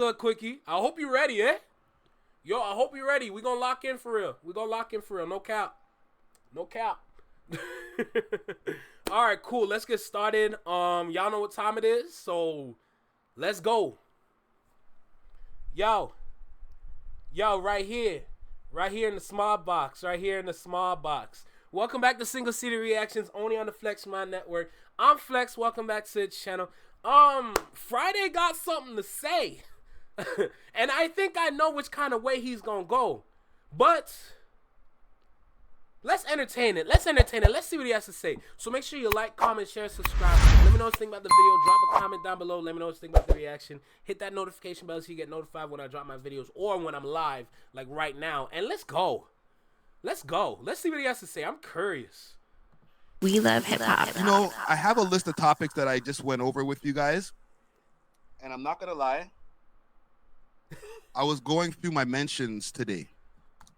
Good, Quickie. I hope you're ready, eh? Yo, I hope you're ready. We gonna lock in for real. No cap. No cap. All right, cool. Let's get started. Y'all know what time it is, so let's go. Yo, right here. Right here in the small box. Welcome back to Single City Reactions, only on the Flex Mind Network. I'm Flex. Welcome back to the channel. Friday got something to say. And I think I know which kind of way he's gonna go. But let's entertain it. Let's see what he has to say. So make sure you like, comment, share, subscribe. Let me know what you think about the video. Drop a comment down below. Let me know what you think about the reaction. Hit that notification bell so you get notified when I drop my videos or when I'm live, like right now. And let's go. Let's see what he has to say. I'm curious. We love hip hop. You know, I have a list of topics that I just went over with you guys. And I'm not going to lie. I was going through my mentions today.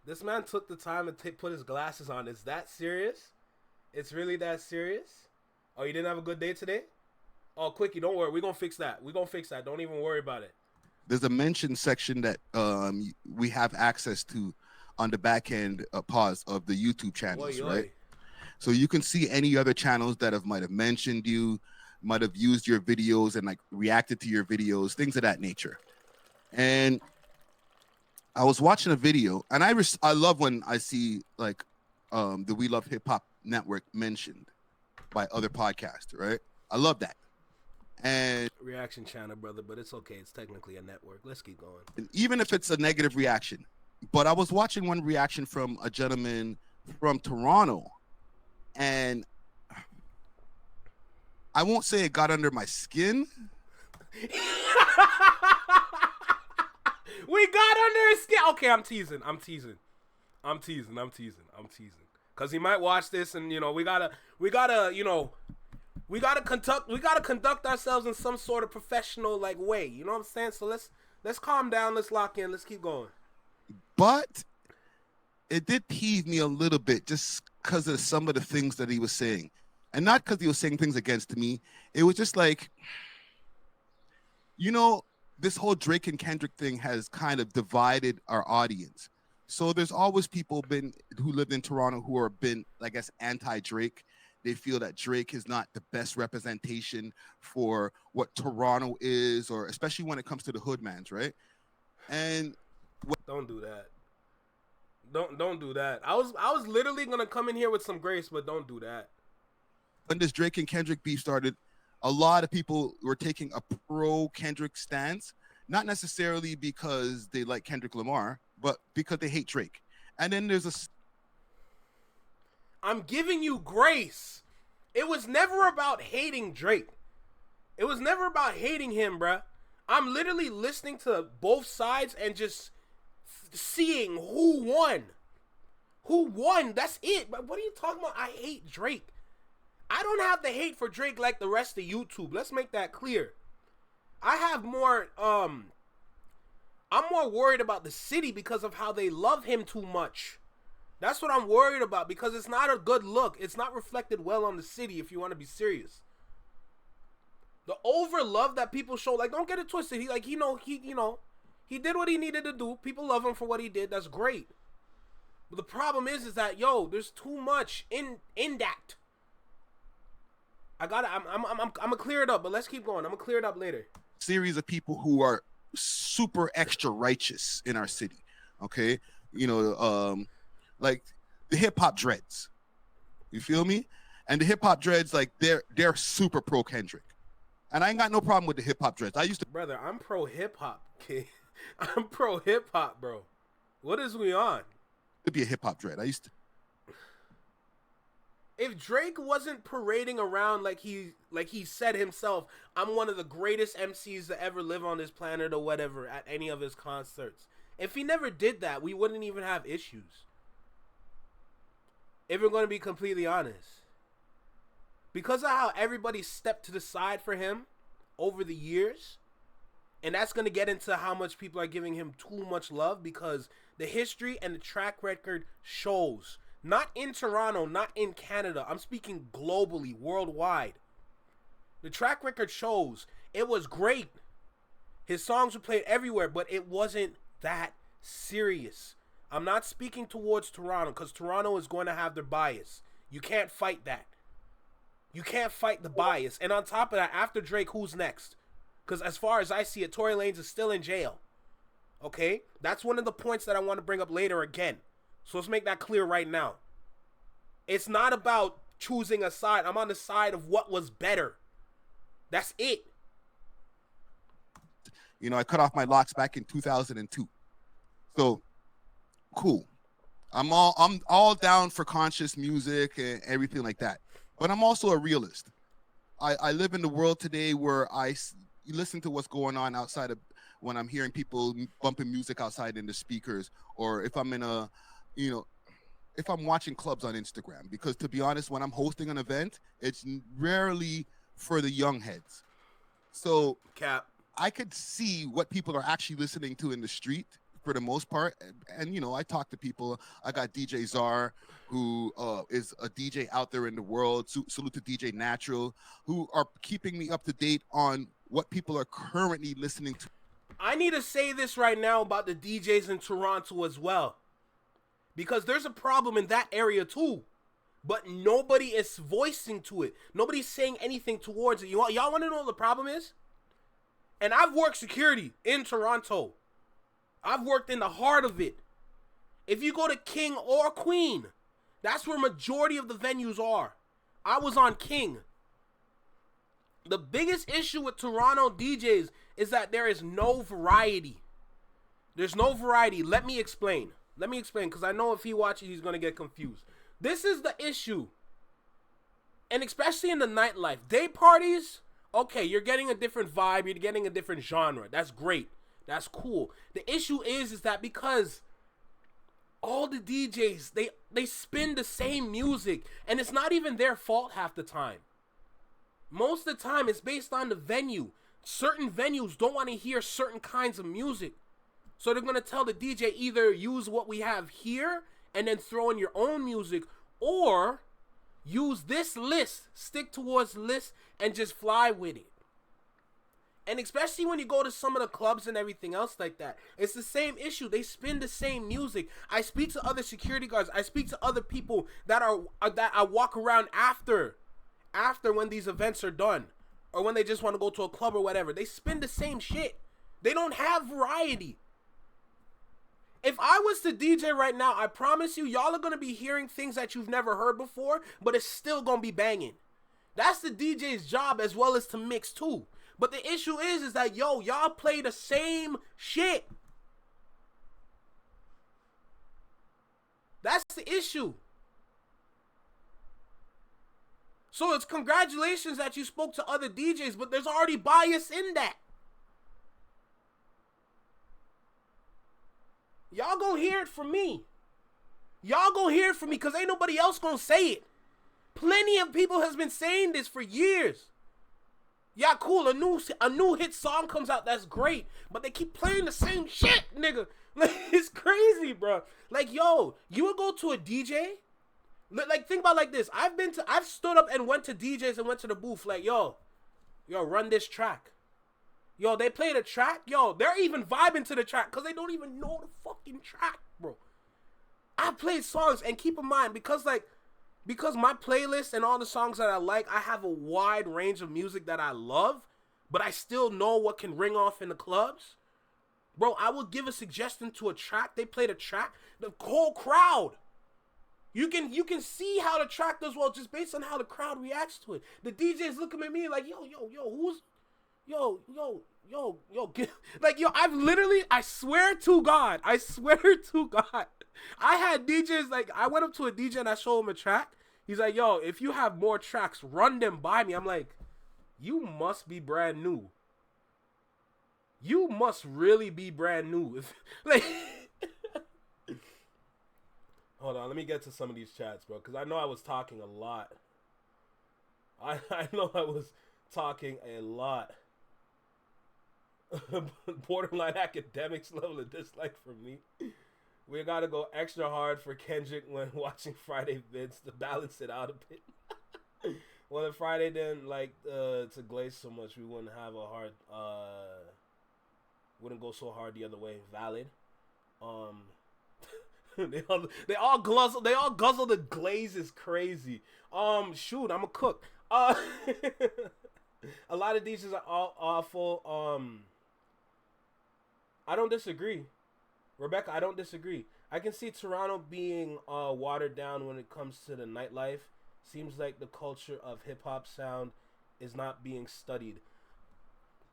This man took the time to put his glasses on. Is that serious? It's really that serious? Oh, you didn't have a good day today? Oh, Quickie, don't worry. We're going to fix that. Don't even worry about it. There's a mention section that we have access to on the back end pause of the YouTube channels, right? So you can see any other channels that might have mentioned you, might have used your videos and like reacted to your videos, things of that nature. And I was watching a video, and I love when I see like the We Love Hip Hop Network mentioned by other podcasts, right? I love that. And reaction channel, brother, but it's okay. It's technically a network. Let's keep going. And even if it's a negative reaction, but I was watching one reaction from a gentleman from Toronto, and I won't say it got under my skin. We got under his skin. Okay, I'm teasing. Cause he might watch this, and you know, we gotta conduct ourselves in some sort of professional like way. You know what I'm saying? So let's calm down. Let's lock in. Let's keep going. But it did peeve me a little bit just because of some of the things that he was saying, and not because he was saying things against me. It was just like, you know, this whole Drake and Kendrick thing has kind of divided our audience. So there's always people who lived in Toronto who are I guess, anti-Drake. They feel that Drake is not the best representation for what Toronto is, or especially when it comes to the hoodmans, right? And don't do that. Don't do that. I was literally gonna come in here with some grace, but don't do that. When this Drake and Kendrick beef started, a lot of people were taking a pro-Kendrick stance, not necessarily because they like Kendrick Lamar, but because they hate Drake. And then there's I'm giving you grace. It was never about hating Drake. It was never about hating him, bruh. I'm literally listening to both sides and just seeing who won. Who won? That's it. But what are you talking about? I hate Drake. I don't have the hate for Drake like the rest of YouTube. Let's make that clear. I have more, I'm more worried about the city because of how they love him too much. That's what I'm worried about, because it's not a good look. It's not reflected well on the city, if you want to be serious. The over love that people show, like, don't get it twisted. He did what he needed to do. People love him for what he did. That's great. But the problem is that, yo, there's too much in that. I'm gonna clear it up, but let's keep going. I'm gonna clear it up later. Series of people who are super extra righteous in our city. Okay, you know, like the hip hop dreads. You feel me? And the hip hop dreads, like they're super pro Kendrick, and I ain't got no problem with the hip hop dreads. Brother, I'm pro hip hop, kid. I'm pro hip hop, bro. What is we on? It'd be a hip hop dread. If Drake wasn't parading around like he said himself, I'm one of the greatest MCs to ever live on this planet or whatever at any of his concerts. If he never did that, we wouldn't even have issues. If we're going to be completely honest. Because of how everybody stepped to the side for him over the years, and that's going to get into how much people are giving him too much love, because the history and the track record shows. Not in Toronto, not in Canada. I'm speaking globally, worldwide. The track record shows it was great. His songs were played everywhere, but it wasn't that serious. I'm not speaking towards Toronto because Toronto is going to have their bias. You can't fight that. You can't fight the bias. And on top of that, after Drake, who's next? Because as far as I see it, Tory Lanez is still in jail. Okay? That's one of the points that I want to bring up later again. So let's make that clear right now. It's not about choosing a side. I'm on the side of what was better. That's it. You know, I cut off my locks back in 2002. So, cool. I'm all down for conscious music and everything like that. But I'm also a realist. I live in the world today where you listen to what's going on outside of when I'm hearing people bumping music outside in the speakers, or if I'm in a, if I'm watching clubs on Instagram. Because to be honest, when I'm hosting an event, it's rarely for the young heads. So Cap. I could see what people are actually listening to in the street for the most part. And I talk to people. I got DJ Czar, who is a DJ out there in the world. Salute to DJ Natural, who are keeping me up to date on what people are currently listening to. I need to say this right now about the DJs in Toronto as well. Because there's a problem in that area too. But nobody is voicing to it. Nobody's saying anything towards it. Y'all want to know what the problem is? And I've worked security in Toronto. I've worked in the heart of it. If you go to King or Queen, that's where majority of the venues are. I was on King. The biggest issue with Toronto DJs is that there is no variety. There's no variety. Let me explain. Because I know if he watches, he's going to get confused. This is the issue. And especially in the nightlife. Day parties, okay, you're getting a different vibe. You're getting a different genre. That's great. That's cool. The issue is that because all the DJs, they spin the same music. And it's not even their fault half the time. Most of the time, it's based on the venue. Certain venues don't want to hear certain kinds of music. So they're going to tell the DJ either use what we have here and then throw in your own music, or use this list, stick towards the list, and just fly with it. And especially when you go to some of the clubs and everything else like that, it's the same issue. They spin the same music. I speak to other security guards. I speak to other people that I walk around after when these events are done, or when they just want to go to a club or whatever. They spin the same shit. They don't have variety. If I was to DJ right now, I promise you, y'all are going to be hearing things that you've never heard before, but it's still going to be banging. That's the DJ's job as well as to mix too. But the issue is that, y'all play the same shit. That's the issue. So it's congratulations that you spoke to other DJs, but there's already bias in that. Y'all gonna hear it from me. Y'all gonna hear it from me because ain't nobody else gonna say it. Plenty of people has been saying this for years. Yeah, cool, a new hit song comes out, that's great. But they keep playing the same shit, nigga. Like, it's crazy, bro. Like, you would go to a DJ. Like, think about it like this. I've stood up and went to DJs and went to the booth like, yo, run this track. Yo, they play the track. Yo, they're even vibing to the track because they don't even know the fucking track, bro. I played songs, and keep in mind, because my playlist and all the songs that I like, I have a wide range of music that I love, but I still know what can ring off in the clubs. Bro, I will give a suggestion to a track. They play the track. The whole crowd. You can see how the track does well just based on how the crowd reacts to it. The DJ's looking at me like, I swear to God, I had DJs, like, I went up to a DJ and I showed him a track. He's like, yo, if you have more tracks, run them by me. I'm like, you must be brand new. You must really be brand new. Like, hold on, let me get to some of these chats, bro, because I know I was talking a lot. I know I was talking a lot. Borderline academics level of dislike for me. We gotta go extra hard for Kendrick when watching Friday vids to balance it out a bit. Well, if Friday didn't like to glaze so much, we wouldn't have a hard Wouldn't go so hard the other way. Valid. They all guzzle the glaze is crazy. Shoot, I'm a cook. A lot of DJs are all awful. I don't disagree. Rebecca, I don't disagree. I can see Toronto being watered down when it comes to the nightlife. Seems like the culture of hip hop sound is not being studied.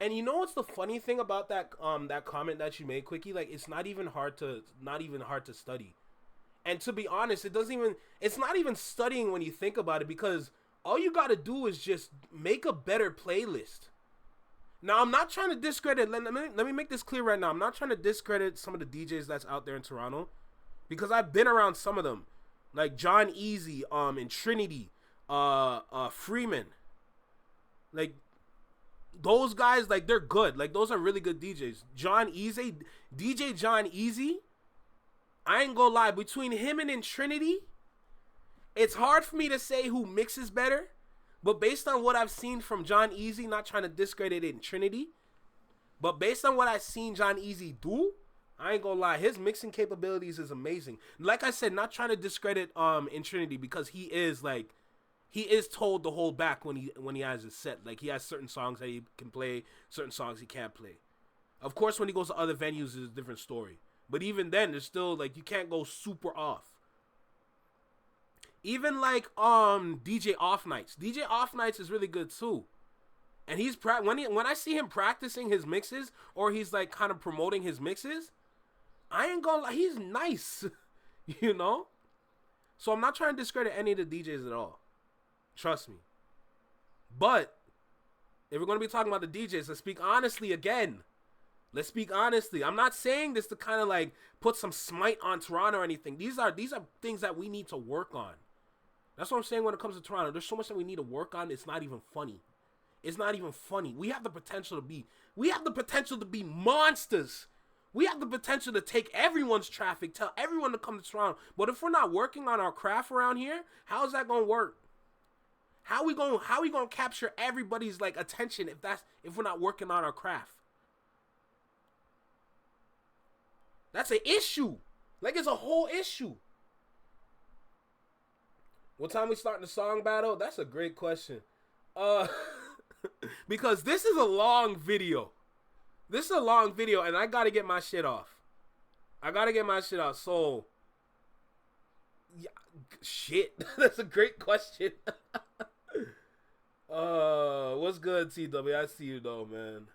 And you know what's the funny thing about that that comment that you made, Quickie? Like, it's not even hard to study. And to be honest, it's not even studying when you think about it, because all you got to do is just make a better playlist. Now, I'm not trying to discredit, let me make this clear right now. I'm not trying to discredit some of the DJs that's out there in Toronto, because I've been around some of them, like John Easy, and Trinity, Freeman. Like, those guys, like, they're good. Like, those are really good DJs. DJ John Easy, I ain't gonna lie, between him and Trinity, it's hard for me to say who mixes better. But based on what I've seen from John Easy, not trying to discredit it in Trinity, but based on what I've seen John Easy do, I ain't gonna lie, his mixing capabilities is amazing. Like I said, not trying to discredit in Trinity, because he is told to hold back when he has his set. Like, he has certain songs that he can play, certain songs he can't play. Of course, when he goes to other venues, it's a different story. But even then, there's still, like, you can't go super off. Even like DJ Off Nights. DJ Off Nights is really good too. And he's when I see him practicing his mixes, or he's like kind of promoting his mixes, I ain't gonna lie, he's nice. You know? So I'm not trying to discredit any of the DJs at all. Trust me. But if we're gonna be talking about the DJs, let's speak honestly again. Let's speak honestly. I'm not saying this to kind of like put some smite on Toronto or anything. These are things that we need to work on. That's what I'm saying when it comes to Toronto. There's so much that we need to work on. It's not even funny. It's not even funny. We have the potential to be monsters. We have the potential to take everyone's traffic, tell everyone to come to Toronto. But if we're not working on our craft around here, how is that gonna work? How we gonna capture everybody's like attention if we're not working on our craft? That's an issue. Like, it's a whole issue. What time we starting the song battle? That's a great question. Because this is a long video. And I gotta get my shit off. So, yeah, shit. That's a great question. What's good, TW? I see you though, man.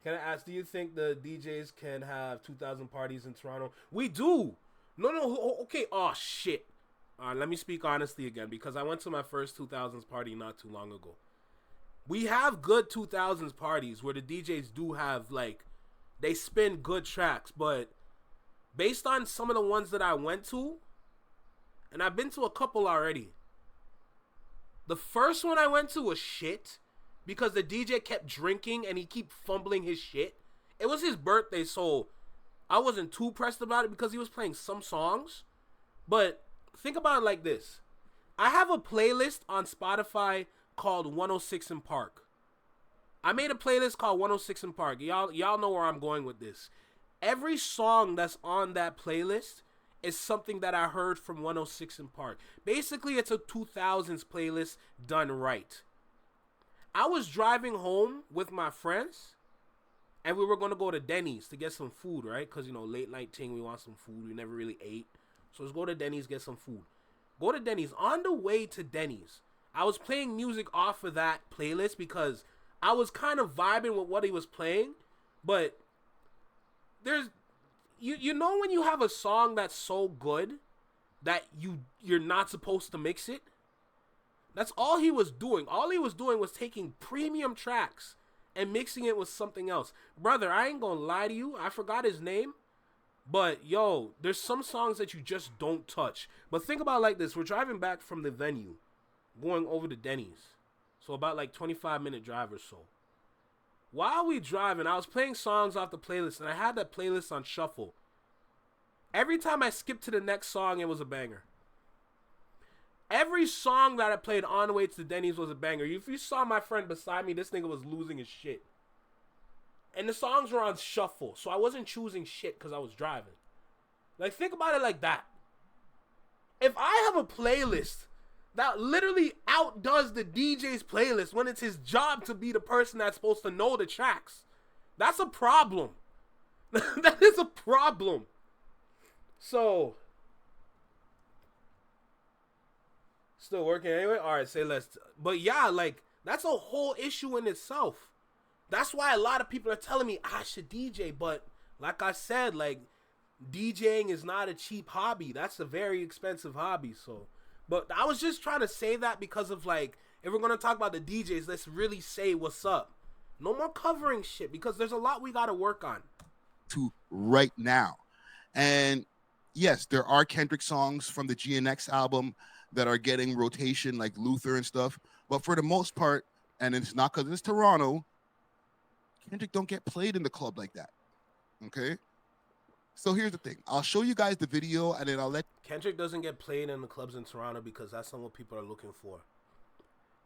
Can I ask, do you think the DJs can have 2,000 parties in Toronto? We do. No. Okay. Oh, shit. All right, let me speak honestly again, because I went to my first 2000s party not too long ago. We have good 2000s parties where the DJs do have, like, they spin good tracks, but based on some of the ones that I went to, and I've been to a couple already, the first one I went to was shit, because the DJ kept drinking and he kept fumbling his shit. It was his birthday, so I wasn't too pressed about it because he was playing some songs, but think about it like this. I have a playlist on Spotify called 106 in Park. I made a playlist called 106 in Park. Y'all know where I'm going with this. Every song that's on that playlist is something that I heard from 106 in Park. Basically, it's a 2000s playlist done right. I was driving home with my friends, and we were going to go to Denny's to get some food, right? Because, you know, late night thing, we want some food. We never really ate. So let's go to Denny's, get some food. Go to Denny's. On the way to Denny's, I was playing music off of that playlist because I was kind of vibing with what he was playing. But there's, you know when you have a song that's so good that you're not supposed to mix it? That's all he was doing. All he was doing was taking premium tracks and mixing it with something else. Brother, I ain't gonna lie to you. I forgot his name. But, yo, there's some songs that you just don't touch. But think about it like this. We're driving back from the venue, going over to Denny's. So about like 25-minute drive or so. While we driving, I was playing songs off the playlist, and I had that playlist on shuffle. Every time I skipped to the next song, it was a banger. Every song that I played on the way to Denny's was a banger. If you saw my friend beside me, this nigga was losing his shit. And the songs were on shuffle, so I wasn't choosing shit because I was driving. Like, think about it like that. If I have a playlist that literally outdoes the DJ's playlist when it's his job to be the person that's supposed to know the tracks, that's a problem. That is a problem. So, still working anyway? Alright, say less. But yeah, like, that's a whole issue in itself. That's why a lot of people are telling me I should DJ, but like I said, like, DJing is not a cheap hobby. That's a very expensive hobby. So, but I was just trying to say that because of, like, if we're gonna talk about the DJs, let's really say what's up. No more covering shit because there's a lot we gotta work on. To right now, and yes, there are Kendrick songs from the GNX album that are getting rotation, like Luther and stuff. But for the most part, and it's not because it's Toronto, Kendrick don't get played in the club like that. Okay. So here's the thing. I'll show you guys the video and then I'll let... Kendrick doesn't get played in the clubs in Toronto because that's not what people are looking for.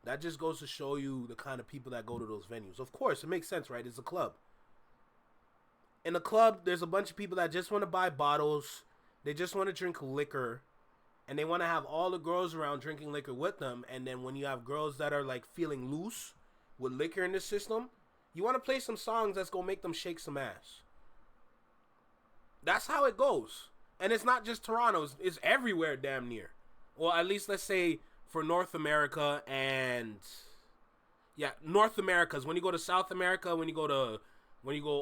That just goes to show you the kind of people that go to those venues. Of course, it makes sense, right? It's a club. In a club, there's a bunch of people that just want to buy bottles. They just want to drink liquor. And they want to have all the girls around drinking liquor with them. And then when you have girls that are, like, feeling loose with liquor in the system, you want to play some songs that's going to make them shake some ass. That's how it goes. And it's not just Toronto. It's everywhere damn near. Well, at least let's say for North America and... Yeah, North America. When you go to South America, when you go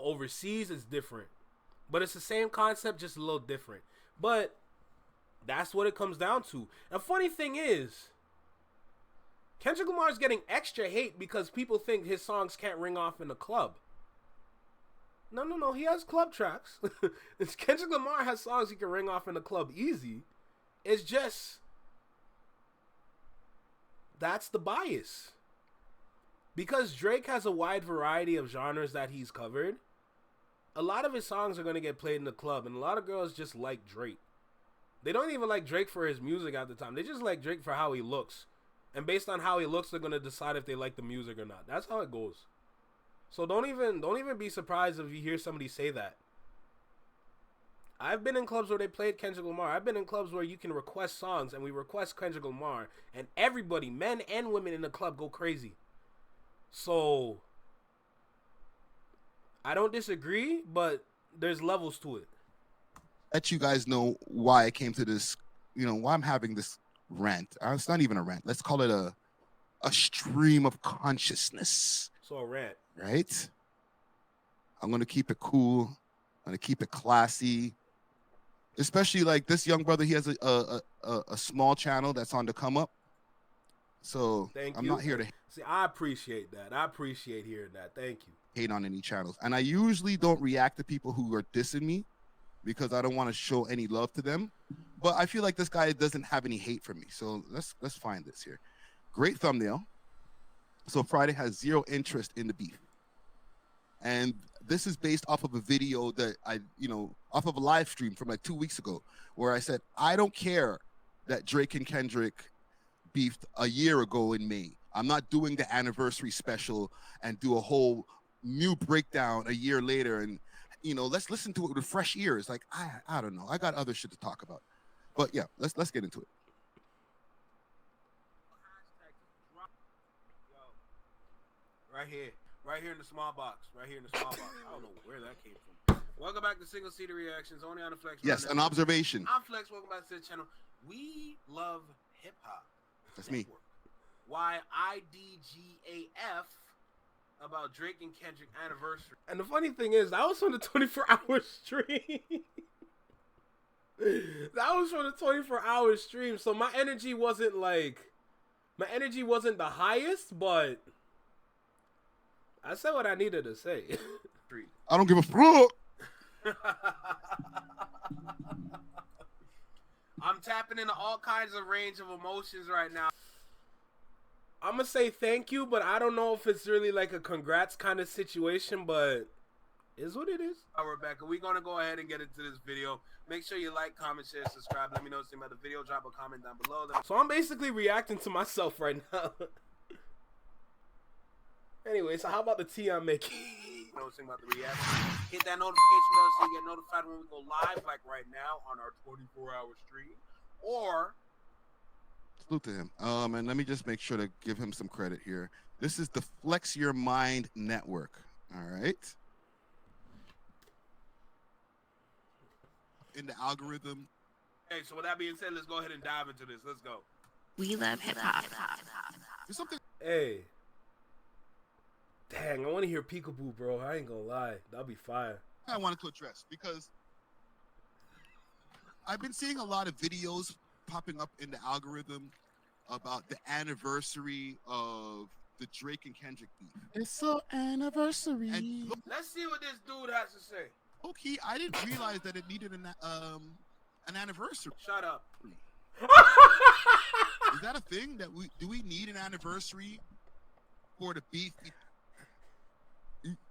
overseas, it's different. But it's the same concept, just a little different. But that's what it comes down to. And funny thing is, Kendrick Lamar is getting extra hate because people think his songs can't ring off in the club. No. He has club tracks. Kendrick Lamar has songs he can ring off in the club easy. It's just, that's the bias. Because Drake has a wide variety of genres that he's covered, a lot of his songs are going to get played in the club. And a lot of girls just like Drake. They don't even like Drake for his music at the time. They just like Drake for how he looks. And based on how he looks, they're going to decide if they like the music or not. That's how it goes. So don't even be surprised if you hear somebody say that. I've been in clubs where they played Kendrick Lamar. I've been in clubs where you can request songs and we request Kendrick Lamar. And everybody, men and women in the club, go crazy. So I don't disagree, but there's levels to it. Let you guys know why I came to this, why I'm having this rant. It's not even a rant. Let's call it a stream of consciousnness. So a rant. Right? I'm going to keep it cool. I'm going to keep it classy. Especially like this young brother, he has a small channel that's on the come up. So I'm not here to... See, I appreciate that. I appreciate hearing that. Thank you. Hate on any channels. And I usually don't react to people who are dissing me because I don't want to show any love to them. But I feel like this guy doesn't have any hate for me. So let's find this here. Great thumbnail. So Friday has zero interest in the beef. And this is based off of a video that off of a live stream from like 2 weeks ago, where I said, I don't care that Drake and Kendrick beefed a year ago in May. I'm not doing the anniversary special and do a whole new breakdown a year later. And, let's listen to it with fresh ears. Like, I don't know. I got other shit to talk about. But yeah, let's get into it. Right here in the small box. I don't know where that came from. Welcome back to Single City Reactions, only on the Flex. Yes, an observation. I'm Flex. Welcome back to the channel. We love hip hop. That's me. YIDGAF about Drake and Kendrick anniversary. And the funny thing is, that was from the 24-hour stream. That was from the 24-hour stream. So my energy wasn't the highest, but I said what I needed to say. I don't give a fuck. I'm tapping into all kinds of range of emotions right now. I'm going to say thank you, but I don't know if it's really like a congrats kind of situation, but is what it is. Rebecca, we're going to go ahead and get into this video. Make sure you like, comment, share, subscribe. Let me know what you think about the video. Drop a comment down below. So I'm basically reacting to myself right now. Anyway, so how about the tea I'm making? Noticing about the reaction. Hit that notification bell so you get notified when we go live, like right now on our 24-hour stream. Or Salute to him. And let me just make sure to give him some credit here. This is the Flex Your Mind Network. All right. In the algorithm. hey, so with that being said, let's go ahead and dive into this. Let's go. We love hip hop. There's something. Hey. Dang, I want to hear Peekaboo, bro. I ain't gonna lie. That'll be fire. I wanted to address because I've been seeing a lot of videos popping up in the algorithm about the anniversary of the Drake and Kendrick beef. It's so anniversary. And look, Let's see what this dude has to say. okay, I didn't realize that it needed an anniversary. Shut up. Is that a thing that we need an anniversary for the beef?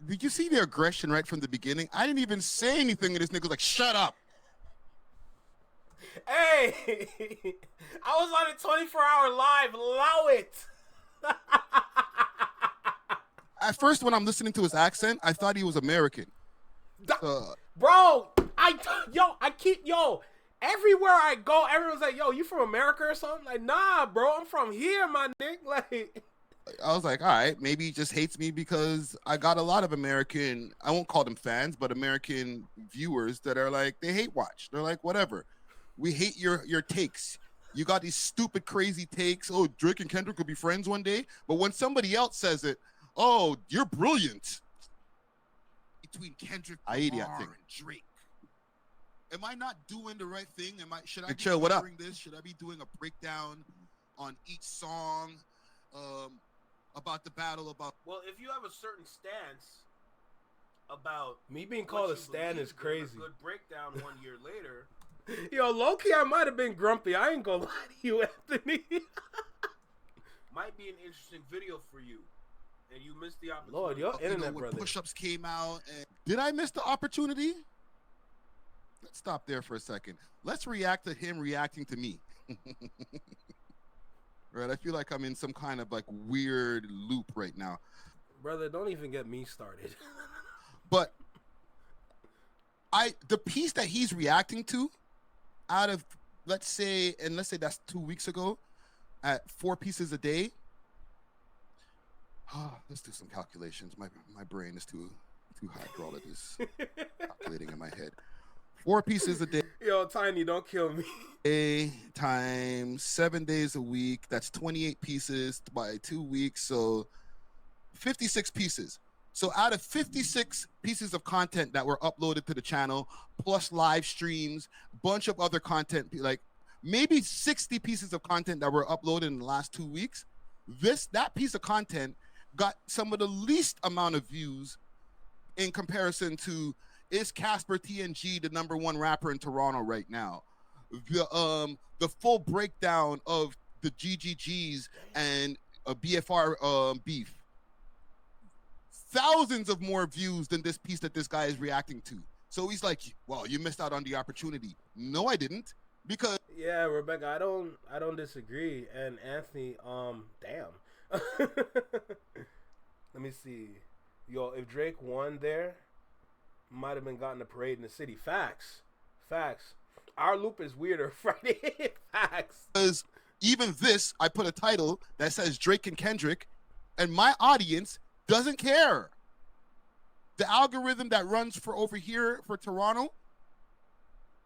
Did you see the aggression right from the beginning? I didn't even say anything, and this nigga was like, "Shut up." Hey, I was on a 24-hour live. Allow it. At first, when I'm listening to his accent, I thought he was American. Bro, everywhere I go, everyone's like, yo, you from America or something? Like, nah, bro, I'm from here, my nigga. Like, I was like, all right, maybe he just hates me because I got a lot of American, I won't call them fans, but American viewers that are like, they hate watch. They're like, whatever. We hate your takes. You got these stupid, crazy takes. Oh, Drake and Kendrick could be friends one day. But when somebody else says it, oh, you're brilliant. Between Kendrick, Lamar, and Drake. Am I not doing the right thing? Should I be covering this? Should I be doing a breakdown on each song about the battle? Well, if you have a certain stance about me being called a stan is crazy. A good breakdown 1 year later. Yo, low-key, I might have been grumpy. I ain't gonna lie to you, Anthony. Might be an interesting video for you. And you missed the opportunity. Lord, your internet, when brother. Push-ups came out. Did I miss the opportunity? Let's stop there for a second. Let's react to him reacting to me. Right? I feel like I'm in some kind of like weird loop right now. Brother, don't even get me started. But the piece that he's reacting to out of, let's say that's 2 weeks ago at 4 pieces a day. Let's do some calculations. My brain is too high for all of this calculating in my head. 4 pieces a day. Yo, Tiny, don't kill me. A times 7 days a week. That's 28 pieces by 2 weeks. So 56 pieces. So out of 56 pieces of content that were uploaded to the channel, plus live streams, bunch of other content, like maybe 60 pieces of content that were uploaded in the last 2 weeks, that piece of content got some of the least amount of views in comparison to, is Casper TNG the #1 rapper in Toronto right now? The full breakdown of the GGGs and BFR beef. Thousands of more views than this piece that this guy is reacting to. So he's like, well, you missed out on the opportunity. No, I didn't. Because yeah, Rebecca, I don't disagree. And Anthony, damn. Let me see. Yo, if Drake won there, might have been gotten a parade in the city. Facts. Our loop is weirder Friday. Facts. Because even this, I put a title that says Drake and Kendrick, and my audience doesn't care. The algorithm that runs for over here for Toronto,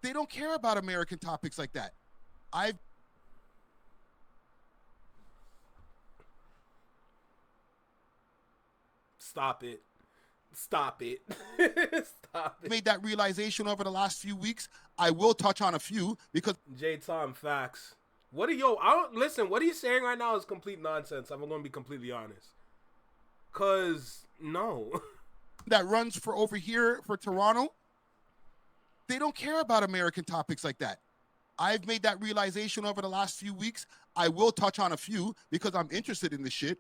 they don't care about American topics like that. Stop it. Stop it. Made that realization over the last few weeks. I will touch on a few because J Tom, facts. What he's saying right now is complete nonsense. I'm going to be completely honest. Cause no. That runs for over here for Toronto, they don't care about American topics like that. I've made that realization over the last few weeks. I will touch on a few because I'm interested in this shit,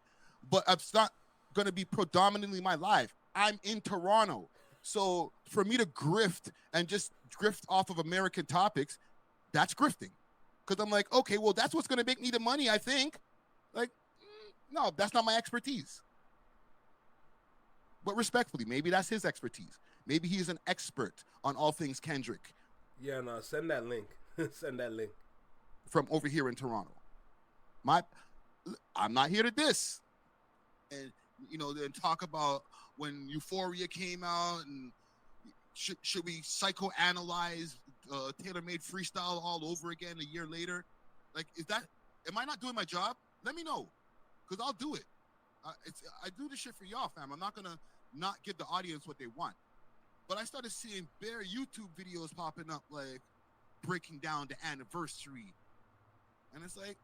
but it's not going to be predominantly my life. I'm in Toronto. So for me to grift and just grift off of American topics, that's grifting. Because I'm like, okay, well, that's what's going to make me the money, I think. Like, no, that's not my expertise. But respectfully, maybe that's his expertise. Maybe he's an expert on all things Kendrick. Yeah, no, send that link. Send that link. From over here in Toronto. I'm not here to diss. And, you know, then talk about when Euphoria came out and should we psychoanalyze tailor-made freestyle all over again a year later? Like, am I not doing my job? Let me know, because I'll do it. I do this shit for y'all, fam. I'm not going to not give the audience what they want. But I started seeing bare YouTube videos popping up, like, breaking down the anniversary. And it's like,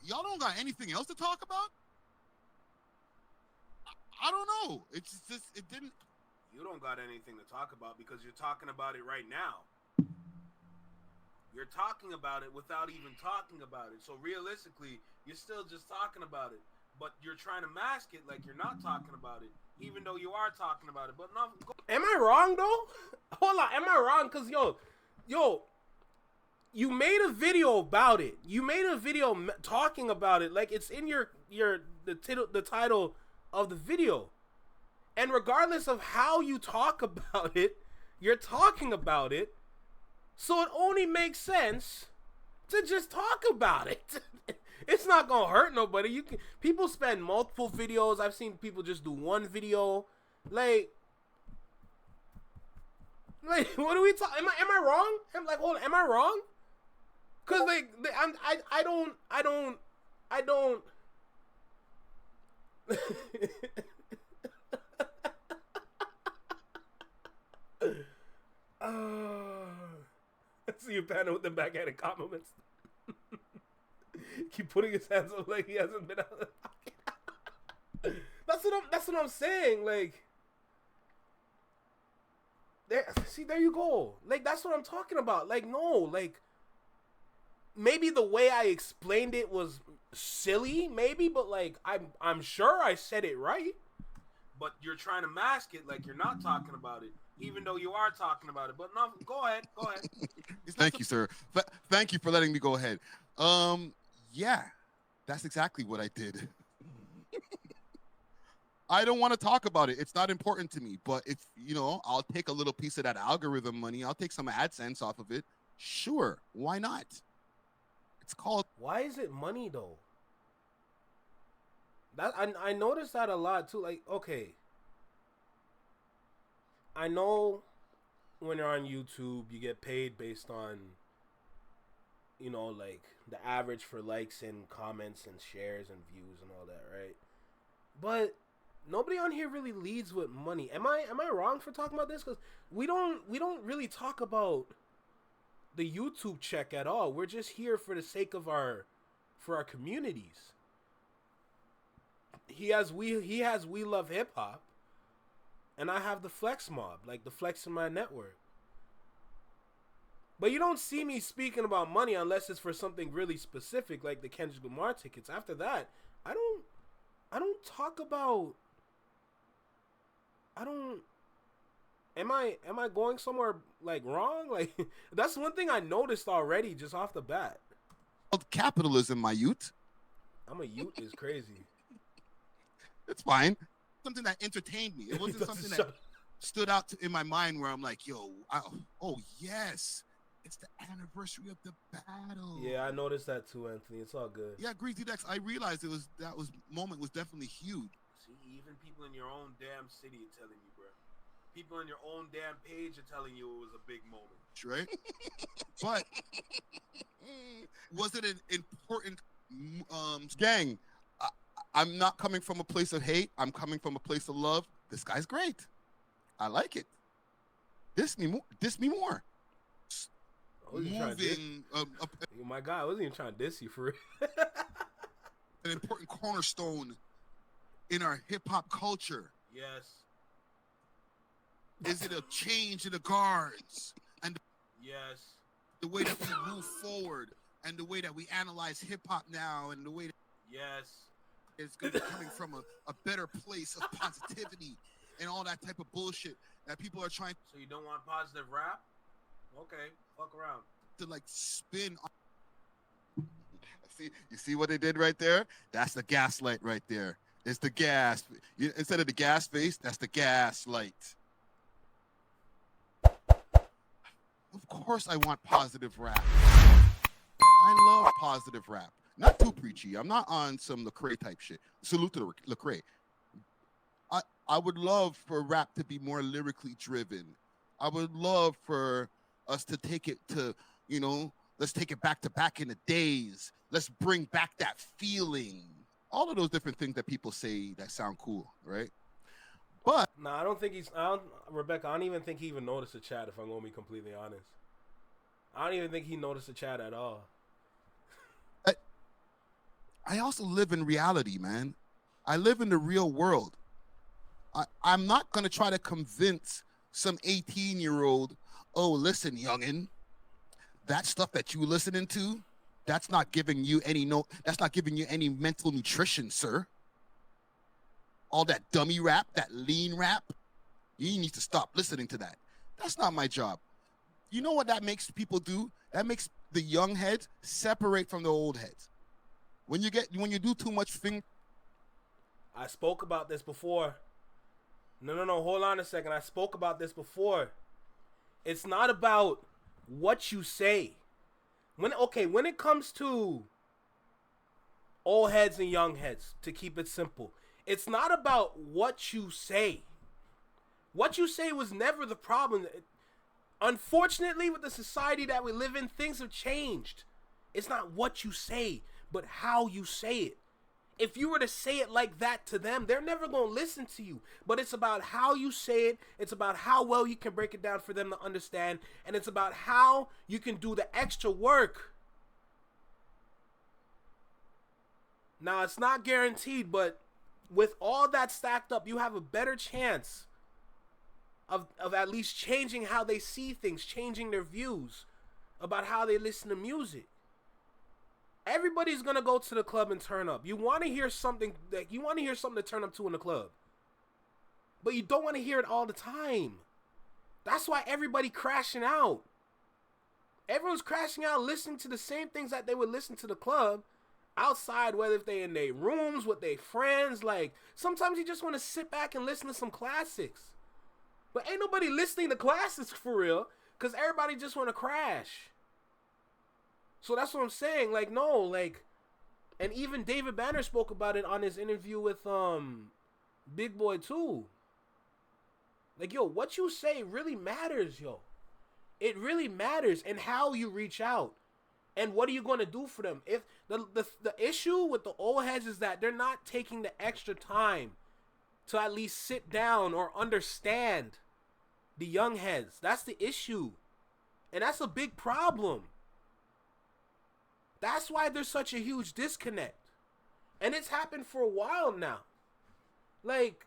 y'all don't got anything else to talk about? I don't know. It's just, it didn't. You don't got anything to talk about because you're talking about it right now. You're talking about it without even talking about it. So realistically, you're still just talking about it. But you're trying to mask it like you're not talking about it, even though you are talking about it. But no. Am I wrong though? Hold on, am I wrong? Cause yo, you made a video about it. You made a video talking about it, like it's in the title of the video. And regardless of how you talk about it, you're talking about it. So it only makes sense to just talk about it. It's not gonna hurt nobody. People spend multiple videos. I've seen people just do one video. Like what are we talking? Am I wrong? Hold on, am I wrong? Cause I don't. I see you panning with the backhanded compliments. Keep putting his hands up like he hasn't been out of the pocket. That's what I'm saying. Like, there you go. Like, that's what I'm talking about. Like, no, like, maybe the way I explained it was silly, maybe, but like, I'm sure I said it right. But you're trying to mask it like you're not talking about it, even though you are talking about it. But no, go ahead. Thank you, sir. Thank you for letting me go ahead. Yeah, that's exactly what I did. I don't want to talk about it. It's not important to me. But if, you know, I'll take a little piece of that algorithm money. I'll take some AdSense off of it. Sure. Why not? It's called. Why is it money though? That I noticed that a lot too. Like, okay, I know when you're on YouTube, you get paid based on, you know, like the average for likes and comments and shares and views and all that, right? But nobody on here really leads with money. Am I wrong for talking about this? Because we don't really talk about the YouTube check at all. We're just here for the sake of our communities. He has We Love Hip Hop, and I have the Flex Mob, like the Flex in my network. But you don't see me speaking about money unless it's for something really specific, like the Kendrick Lamar tickets. After that, I don't talk about. Am I going somewhere like wrong? Like, that's one thing I noticed already just off the bat. Capitalism, my Yute. I'm a Yute is crazy. It's fine. Something that entertained me. It wasn't something that stood out in my mind where I'm like, yo, oh yes, it's the anniversary of the battle. Yeah, I noticed that too, Anthony. It's all good. Yeah, Greasy Dex. I realized moment was definitely huge. See, even people in your own damn city are telling you, bro. People on your own damn page are telling you it was a big moment. Right? But was it an important gang? I'm not coming from a place of hate. I'm coming from a place of love. This guy's great. I like it. Diss me more. Moving. Oh my God, I wasn't even trying to diss you for real. An important cornerstone in our hip hop culture. Yes. Is it a change in the guards and yes, the way that we move forward and the way that we analyze hip hop now and the way that yes. it's going to be coming from a better place of positivity and all that type of bullshit that people are trying. So you don't want positive rap? Okay, fuck around. To like spin on. You see what they did right there? That's the gaslight right there. It's the gas. Instead of the gas face, that's the gas light. Of course I want positive rap. I love positive rap. Not too preachy. I'm not on some Lecrae type shit. Salute to Lecrae. I would love for rap to be more lyrically driven. I would love for us to take it to, let's take it back in the days. Let's bring back that feeling. All of those different things that people say that sound cool, right? But no, I don't think Rebecca, I don't even think he even noticed the chat, if I'm going to be completely honest. I don't even think he noticed the chat at all. I also live in reality, man. I live in the real world. I'm not going to try to convince some 18-year-old, oh, listen, youngin', that stuff that you listening to, that's not giving you any mental nutrition, sir. All that dummy rap, that lean rap, you need to stop listening to that. That's not my job. You know what that makes people do? That makes the young heads separate from the old heads. When you do too much thing. I spoke about this before. No, hold on a second. I spoke about this before. It's not about what you say. When it comes to old heads and young heads, to keep it simple, it's not about what you say. What you say was never the problem. Unfortunately, with the society that we live in, things have changed. It's not what you say, but how you say it. If you were to say it like that to them, they're never going to listen to you. But it's about how you say it. It's about how well you can break it down for them to understand. And it's about how you can do the extra work. Now, it's not guaranteed, but with all that stacked up, you have a better chance of at least changing how they see things, changing their views about how they listen to music. Everybody's gonna go to the club and turn up. You want to hear something to turn up to in the club, but you don't want to hear it all the time. That's why everybody crashing out. Everyone's crashing out, listening to the same things that they would listen to the club outside, whether if they in their rooms with their friends. Like, sometimes you just want to sit back and listen to some classics, but ain't nobody listening to classics for real, because everybody just want to crash. So that's what I'm saying. Like, no, like, and even David Banner spoke about it on his interview with Big Boy too. Like, yo, what you say really matters, yo. It really matters, and how you reach out, and what are you going to do for them? If the issue with the old heads is that they're not taking the extra time to at least sit down or understand the young heads. That's the issue, and that's a big problem. That's why there's such a huge disconnect. And it's happened for a while now. Like,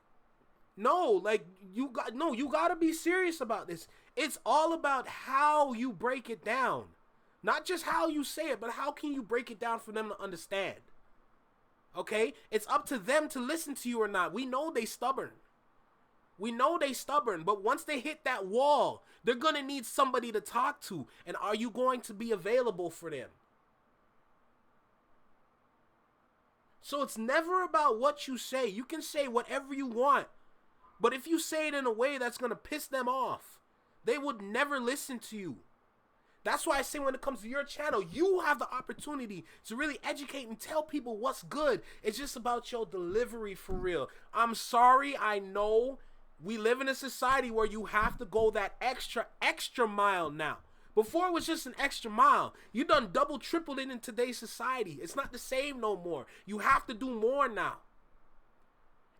you gotta be serious about this. It's all about how you break it down. Not just how you say it, but how can you break it down for them to understand. Okay? It's up to them to listen to you or not. We know they stubborn. But once they hit that wall, they're gonna need somebody to talk to. And are you going to be available for them? So it's never about what you say. You can say whatever you want. But if you say it in a way that's going to piss them off, they would never listen to you. That's why I say when it comes to your channel, you have the opportunity to really educate and tell people what's good. It's just about your delivery for real. I'm sorry, I know we live in a society where you have to go that extra mile now. Before it was just an extra mile. You done double, tripled it in today's society. It's not the same no more. You have to do more now.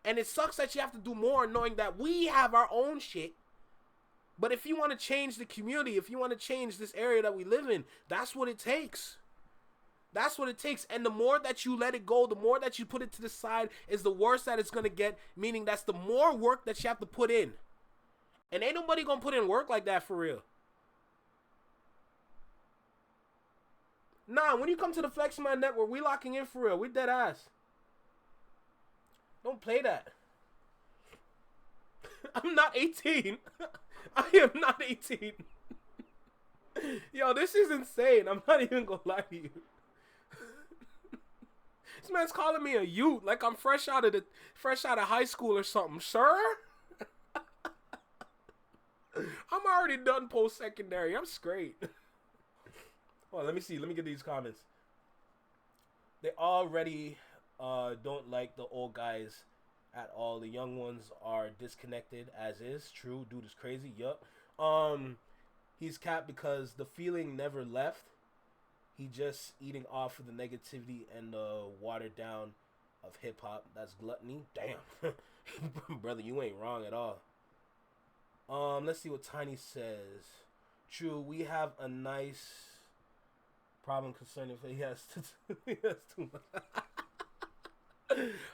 And it sucks that you have to do more knowing that we have our own shit. But if you want to change the community, if you want to change this area that we live in, that's what it takes. That's what it takes. And the more that you let it go, the more that you put it to the side, is the worse that it's going to get. Meaning that's the more work that you have to put in. And ain't nobody going to put in work like that for real. Nah, when you come to the Flexing My Network, we locking in for real. We dead ass. Don't play that. I'm not 18. I am not 18. Yo, this is insane. I'm not even gonna lie to you. This man's calling me a Yute like I'm fresh out of high school or something, sir. I'm already done post-secondary. I'm straight. Well, let me see. Let me get these comments. They already don't like the old guys at all. The young ones are disconnected as is. True. Dude is crazy. Yup. He's capped because the feeling never left. He just eating off of the negativity and the watered down of hip-hop. That's gluttony. Damn. Brother, you ain't wrong at all. Let's see what Tiny says. True, we have a nice problem concerning if he has too much.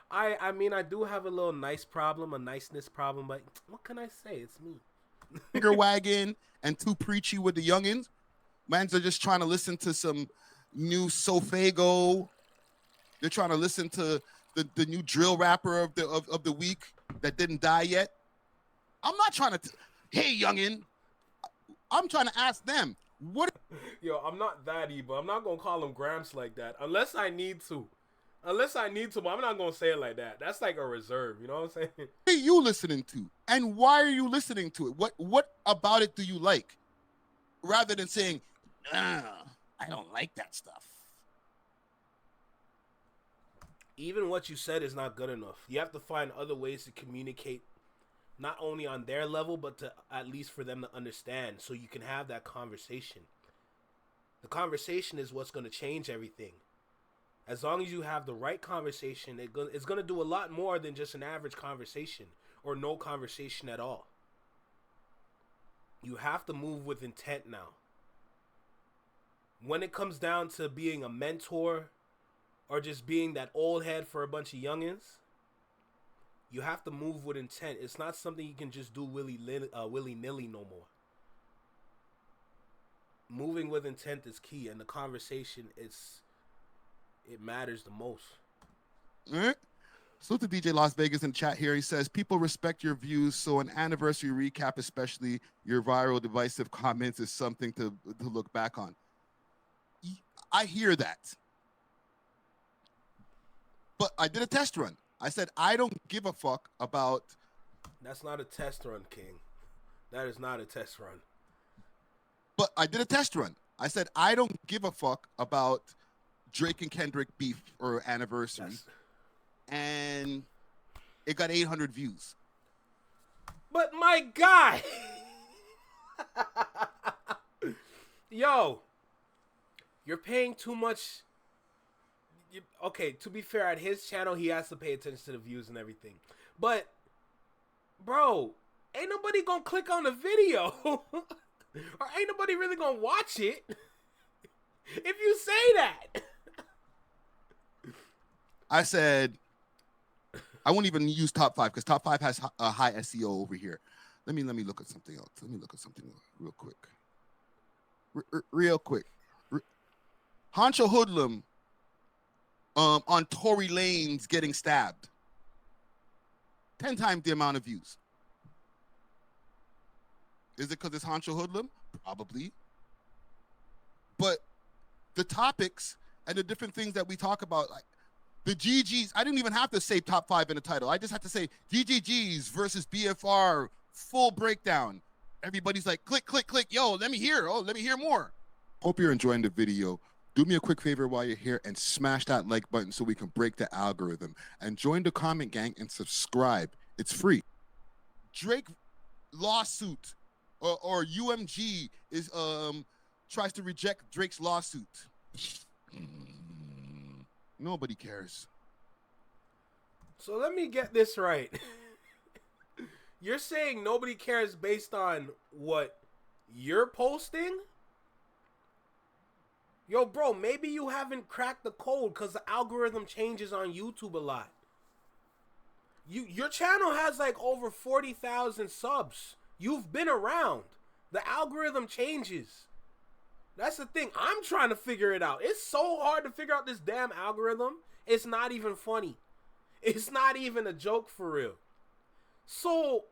I mean, I do have a little nice problem, a niceness problem, but what can I say? It's me. Finger wagging and too preachy with the youngins. Mans are just trying to listen to some new Sofago. They're trying to listen to the new drill rapper of the week that didn't die yet. I'm not trying to. Hey, youngin. I'm trying to ask them what. Yo, I'm not that evil. I'm not gonna call him Gramps like that unless I need to. But I'm not gonna say it like that. That's like a reserve. You know what I'm saying? What are you listening to, and why are you listening to it? What about it do you like? Rather than saying, I don't like that stuff. Even what you said is not good enough. You have to find other ways to communicate, not only on their level, but to at least for them to understand, so you can have that conversation. The conversation is what's going to change everything. As long as you have the right conversation, it's going to do a lot more than just an average conversation or no conversation at all. You have to move with intent now. When it comes down to being a mentor or just being that old head for a bunch of youngins, you have to move with intent. It's not something you can just do willy-nilly no more. Moving with intent is key, and the conversation, it matters the most. All right. So to DJ Las Vegas in chat here, he says, people respect your views, so an anniversary recap, especially your viral divisive comments, is something to look back on. I hear that. But I did a test run. I said, I don't give a fuck about... That's not a test run, King. That is not a test run. But I did a test run. I said, I don't give a fuck about Drake and Kendrick beef or anniversary. And it got 800 views. But my guy... Yo, you're paying too much... Okay, to be fair, at his channel, he has to pay attention to the views and everything. But, bro, ain't nobody gonna click on the video. Or ain't nobody really gonna watch it. If you say that. I said, I won't even use top 5 because top 5 has a high SEO over here. Let me look at something else. Let me look at something real quick. Real quick. Honcho Hoodlum on Tory Lanez getting stabbed. 10 times the amount of views. Is it because it's Honcho Hoodlum? Probably. But the topics and the different things that we talk about, like the GGs, I didn't even have to say top 5 in the title. I just had to say GGGs versus BFR, full breakdown. Everybody's like, click, click, click. Yo, let me hear. Oh, let me hear more. Hope you're enjoying the video. Do me a quick favor while you're here and smash that like button so we can break the algorithm. And join the comment gang and subscribe. It's free. Drake lawsuit or UMG is tries to reject Drake's lawsuit. Nobody cares. So let me get this right. You're saying nobody cares based on what you're posting? Yo, bro, maybe you haven't cracked the code because the algorithm changes on YouTube a lot. Your channel has like over 40,000 subs. You've been around. The algorithm changes. That's the thing. I'm trying to figure it out. It's so hard to figure out this damn algorithm. It's not even funny. It's not even a joke for real. So,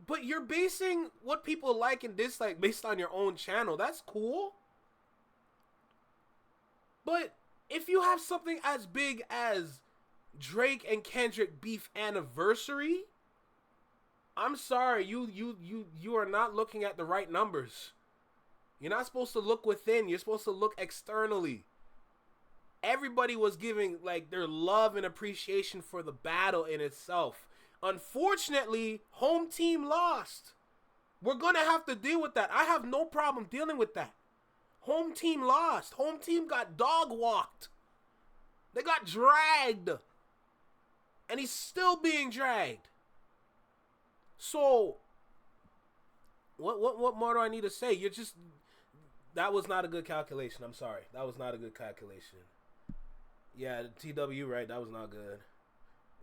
but you're basing what people like and dislike based on your own channel. That's cool. But if you have something as big as Drake and Kendrick beef anniversary, I'm sorry, you are not looking at the right numbers. You're not supposed to look within. You're supposed to look externally. Everybody was giving like their love and appreciation for the battle in itself. Unfortunately, home team lost. We're gonna have to deal with that. I have no problem dealing with that. Home team lost. Home team got dog walked. They got dragged. And he's still being dragged. So, what more do I need to say? You're just... That was not a good calculation. I'm sorry. That was not a good calculation. Yeah, TW, right? That was not good.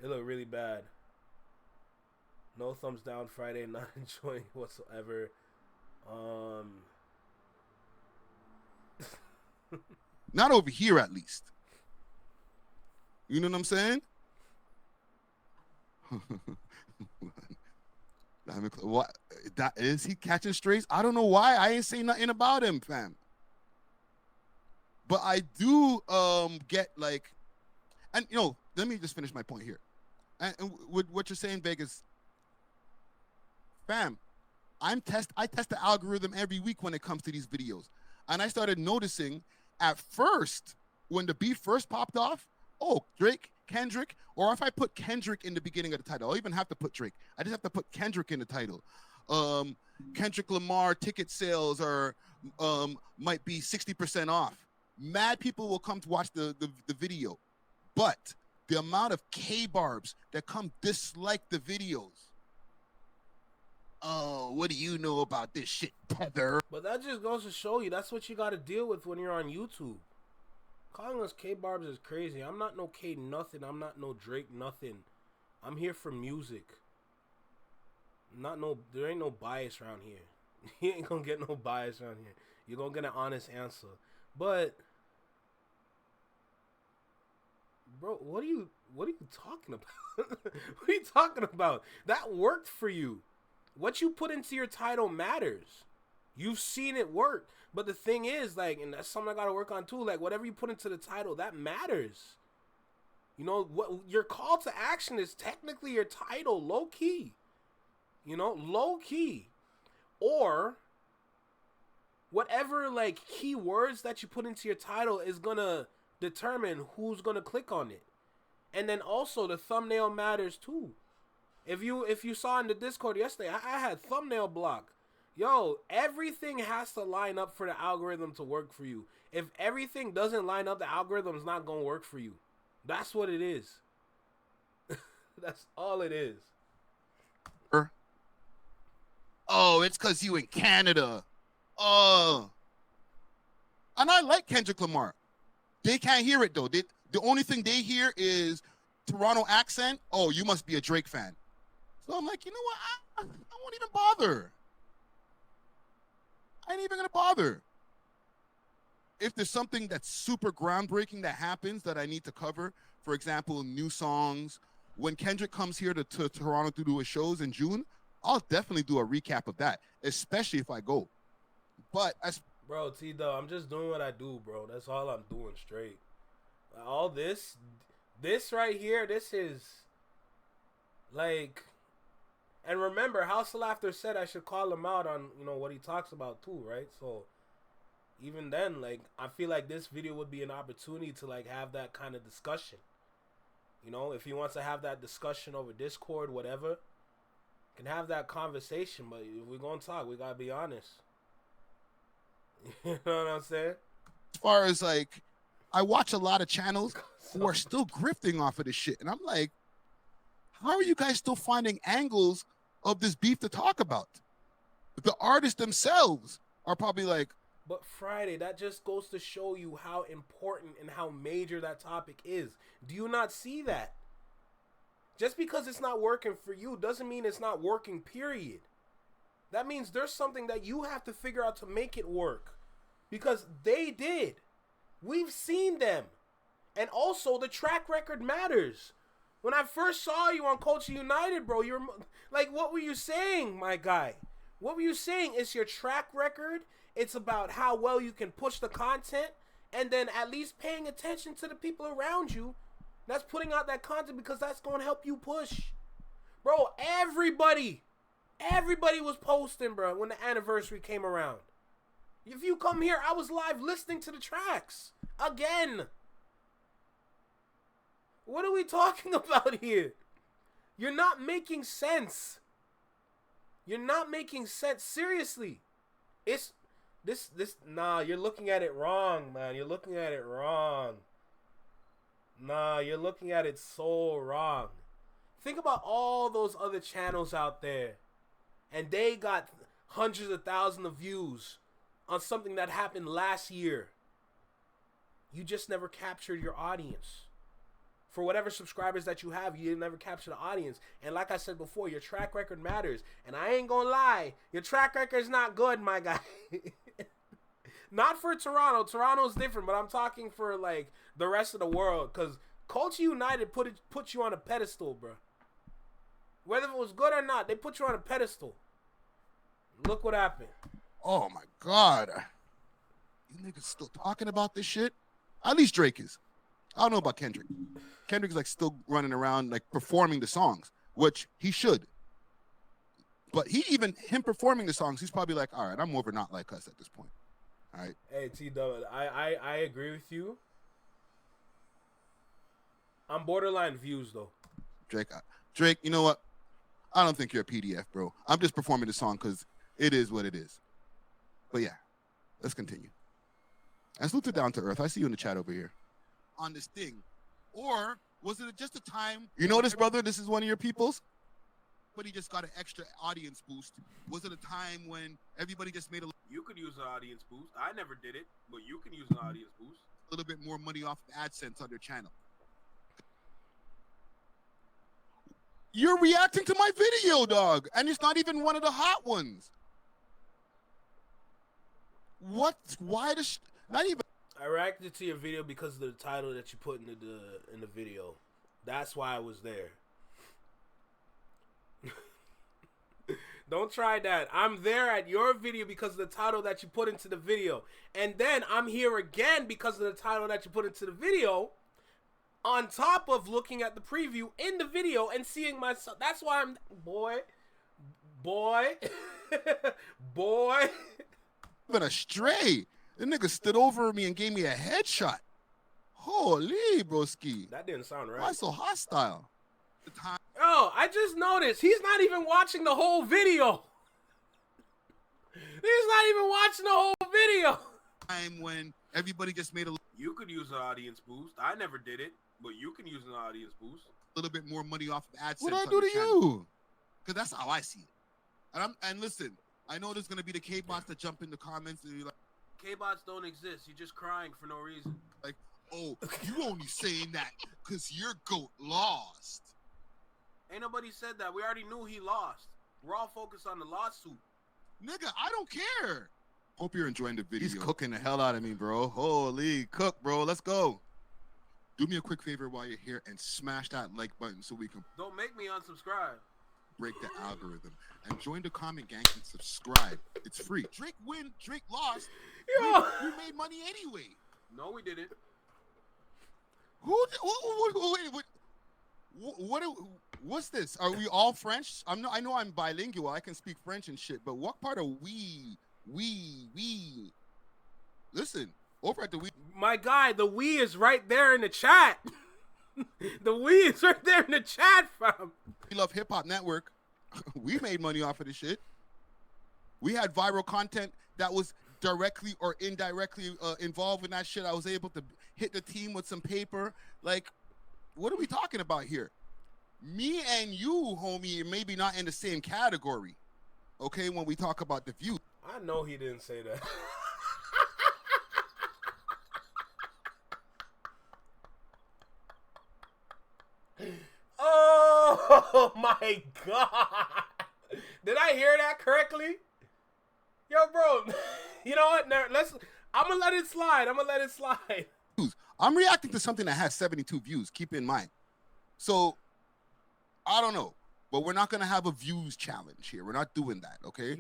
It looked really bad. No thumbs down Friday. Not enjoying whatsoever. Not over here, at least. You know what I'm saying? What? That, is he catching strays? I don't know why. I ain't saying nothing about him, fam. But I do get like, and you know, let me just finish my point here. And with what you're saying, Vegas, fam, I test the algorithm every week when it comes to these videos, and I started noticing at first when the beef first popped off, oh, Drake, Kendrick, or if I put Kendrick in the beginning of the title, I don't even have to put Drake. I just have to put Kendrick in the title. Kendrick Lamar ticket sales are might be 60% off. Mad people will come to watch the video, but the amount of K-barbs that come dislike the videos. Oh, what do you know about this shit, Tether? But that just goes to show you that's what you got to deal with when you're on YouTube. Calling us K-barbs is crazy. I'm not no K nothing. I'm not no Drake nothing. I'm here for music. There ain't no bias around here. You ain't gonna get no bias around here. You're gonna get an honest answer. But, bro, what are you talking about? What are you talking about? That worked for you. What you put into your title matters. You've seen it work. But the thing is, like, and that's something I gotta work on too, like, whatever you put into the title, that matters. You know, what your call to action is technically your title, low key. You know, low key. Or whatever, like, keywords that you put into your title is gonna determine who's gonna click on it. And then also the thumbnail matters too. If you saw in the Discord yesterday, I had thumbnail block. Yo, everything has to line up for the algorithm to work for you. If everything doesn't line up, the algorithm's not gonna work for you. That's what it is. That's all it is. Oh, it's because you in Canada. Oh. And I like Kendrick Lamar. They can't hear it, though. The only thing they hear is Toronto accent. Oh, you must be a Drake fan. So I'm like, you know what? I won't even bother. I ain't even going to bother. If there's something that's super groundbreaking that happens that I need to cover, for example, new songs, when Kendrick comes here to Toronto to do his shows in June, I'll definitely do a recap of that, especially if I go. But bro, T-Dub, I'm just doing what I do, bro. That's all I'm doing straight. All this right here, this is like, and remember, House of Laughter said I should call him out on, you know, what he talks about too, right? So even then, like, I feel like this video would be an opportunity to like have that kind of discussion. You know, if he wants to have that discussion over Discord, whatever, can have that conversation. But if we're gonna talk, we gotta be honest. You know what I'm saying? As far as like, I watch a lot of channels who are still grifting off of this shit, and I'm like, how are you guys still finding angles of this beef to talk about? The artists themselves are probably like, but Friday, that just goes to show you how important and how major that topic is. Do you not see that? Just because it's not working for you doesn't mean it's not working, period. That means there's something that you have to figure out to make it work. Because they did. We've seen them. And also, the track record matters. When I first saw you on Culture United, bro, you're like, what were you saying, my guy? What were you saying? It's your track record. It's about how well you can push the content. and then at least paying attention to the people around you that's putting out that content, because that's going to help you push. Bro, everybody was posting, bro, when the anniversary came around. If you come here, I was live listening to the tracks again. What are we talking about here? You're not making sense. You're not making sense. Seriously. Nah, you're looking at it wrong, man. You're looking at it wrong. Nah, you're looking at it so wrong. Think about all those other channels out there, and they got hundreds of thousands of views on something that happened last year. You just never captured your audience. For whatever subscribers that you have, you never capture the audience. And like I said before, your track record matters. And I ain't gonna lie, your track record's not good, my guy. Not for Toronto. Toronto's different, but I'm talking for like the rest of the world. Because Culture United put you on a pedestal, bro. Whether it was good or not, they put you on a pedestal. Look what happened. Oh my God. You niggas still talking about this shit? At least Drake is. I don't know about Kendrick. Kendrick's like still running around like performing the songs, which he should. But him performing the songs, he's probably like, all right, I'm over Not Like Us at this point. All right. Hey, T-Dub, I agree with you. I'm borderline views though. Drake, you know what? I don't think you're a PDF, bro. I'm just performing the song because it is what it is. But yeah, let's continue. And salute to Down to Earth. I see you in the chat over here. On this thing, or was it just a time? You know this, brother. This is one of your peoples. But he just got an extra audience boost. Was it a time when everybody just made a? You could use an audience boost. I never did it, but you can use an audience boost. A little bit more money off of AdSense on their channel. You're reacting to my video, dog, and it's not even one of the hot ones. What? Why does not even? I reacted to your video because of the title that you put in the video. That's why I was there. Don't try that. I'm there at your video because of the title that you put into the video. And then I'm here again because of the title that you put into the video. On top of looking at the preview in the video and seeing myself. That's why I'm... Boy. Been astray. The nigga stood over me and gave me a headshot. Holy, broski. That didn't sound right. Why so hostile? Oh, I just noticed. He's not even watching the whole video. He's not even watching the whole video. Time when everybody just made a... You could use an audience boost. I never did it, but you can use an audience boost. A little bit more money off of AdSense. What do I do to you? Because that's how I see it. And listen, I know there's going to be the K-bots that jump in the comments and you're like, K-bots don't exist. You're just crying for no reason. Like, oh, you only saying that because your GOAT lost. Ain't nobody said that. We already knew he lost. We're all focused on the lawsuit. Nigga, I don't care. Hope you're enjoying the video. He's cooking the hell out of me, bro. Holy cook, bro. Let's go. Do me a quick favor while you're here and smash that like button so we can... Don't make me unsubscribe. Break the algorithm. And join the comment gang and subscribe. It's free. Drake win, Drake lost. We made money anyway. No, we didn't. What's this? Are we all French? I know I'm bilingual. I can speak French and shit. But what part of we? Listen, over at the we. My guy, the we is right there in the chat. The we is right there in the chat, fam. We Love Hip Hop Network. We made money off of this shit. We had viral content that was directly or indirectly involved in that shit. I was able to hit the team with some paper. Like, what are we talking about here? Me and you, homie, maybe not in the same category. Okay, when we talk about the view. I know he didn't say that. Oh my God. Did I hear that correctly? Yo, bro. You know what? I'm going to let it slide. I'm reacting to something that has 72 views. Keep in mind. So, I don't know. But we're not going to have a views challenge here. We're not doing that, okay?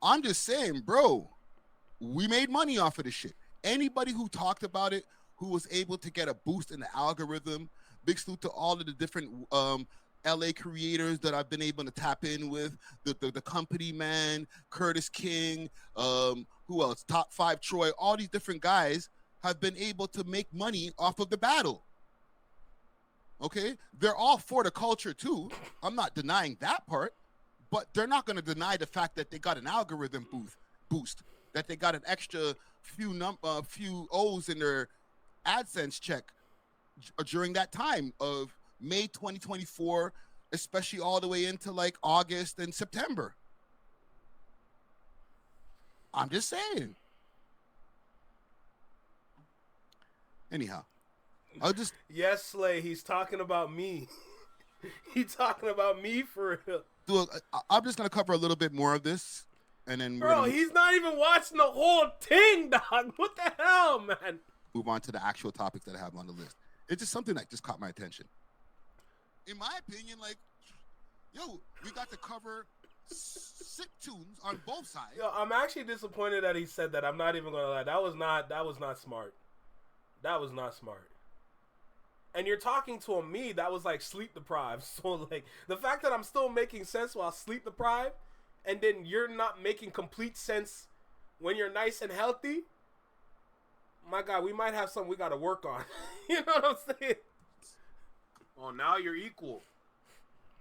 I'm just saying, bro, we made money off of this shit. Anybody who talked about it, who was able to get a boost in the algorithm, big salute to all of the different LA creators that I've been able to tap in with, the company man, Curtis King, who else? Top 5 Troy, all these different guys have been able to make money off of the battle. Okay? They're all for the culture too. I'm not denying that part, but they're not going to deny the fact that they got an algorithm boost, that they got an extra few O's in their AdSense check during that time of May 2024, especially all the way into like August and September. I'm just saying. Anyhow, I'll just... Yes, Slay, he's talking about me. He's talking about me for real. I'm just going to cover a little bit more of this. And then Bro, he's not even watching the whole thing, dog. What the hell, man? Move on to the actual topics that I have on the list. It's just something that just caught my attention. In my opinion, like, yo, we got to cover sick tunes on both sides. Yo, I'm actually disappointed that he said that. I'm not even gonna lie. That was not smart. That was not smart. And you're talking to me that was like sleep deprived. So like the fact that I'm still making sense while sleep deprived, and then you're not making complete sense when you're nice and healthy. My God, we might have something we gotta work on. You know what I'm saying? Oh, now you're equal.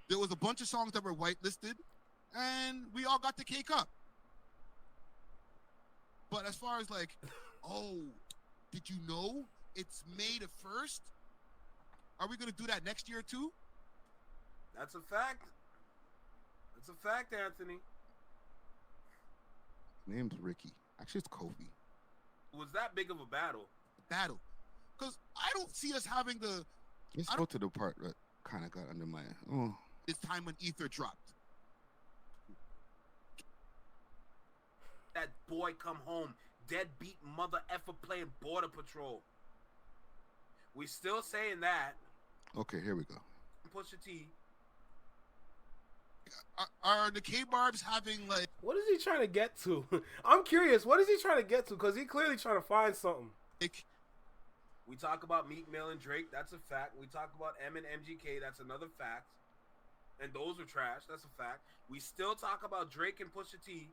There was a bunch of songs that were whitelisted, and we all got the cake up. But as far as like, oh, did you know it's May the 1st? Are we gonna do that next year too? That's a fact. That's a fact, Anthony. His name's Ricky. Actually, it's Kofi. Was that big of a battle? Because I don't see us having the... Let's go to the part that kind of got under my... Oh. It's time when Ether dropped. That boy come home, deadbeat mother effer playing Border Patrol. We still saying that. Okay, here we go. Pusha T. Are the K-Barbs having like... What is he trying to get to? I'm curious. What is he trying to get to? Because he clearly trying to find something. We talk about Meek Mill and Drake. That's a fact. We talk about M and MGK. That's another fact. And those are trash. That's a fact. We still talk about Drake and Pusha T.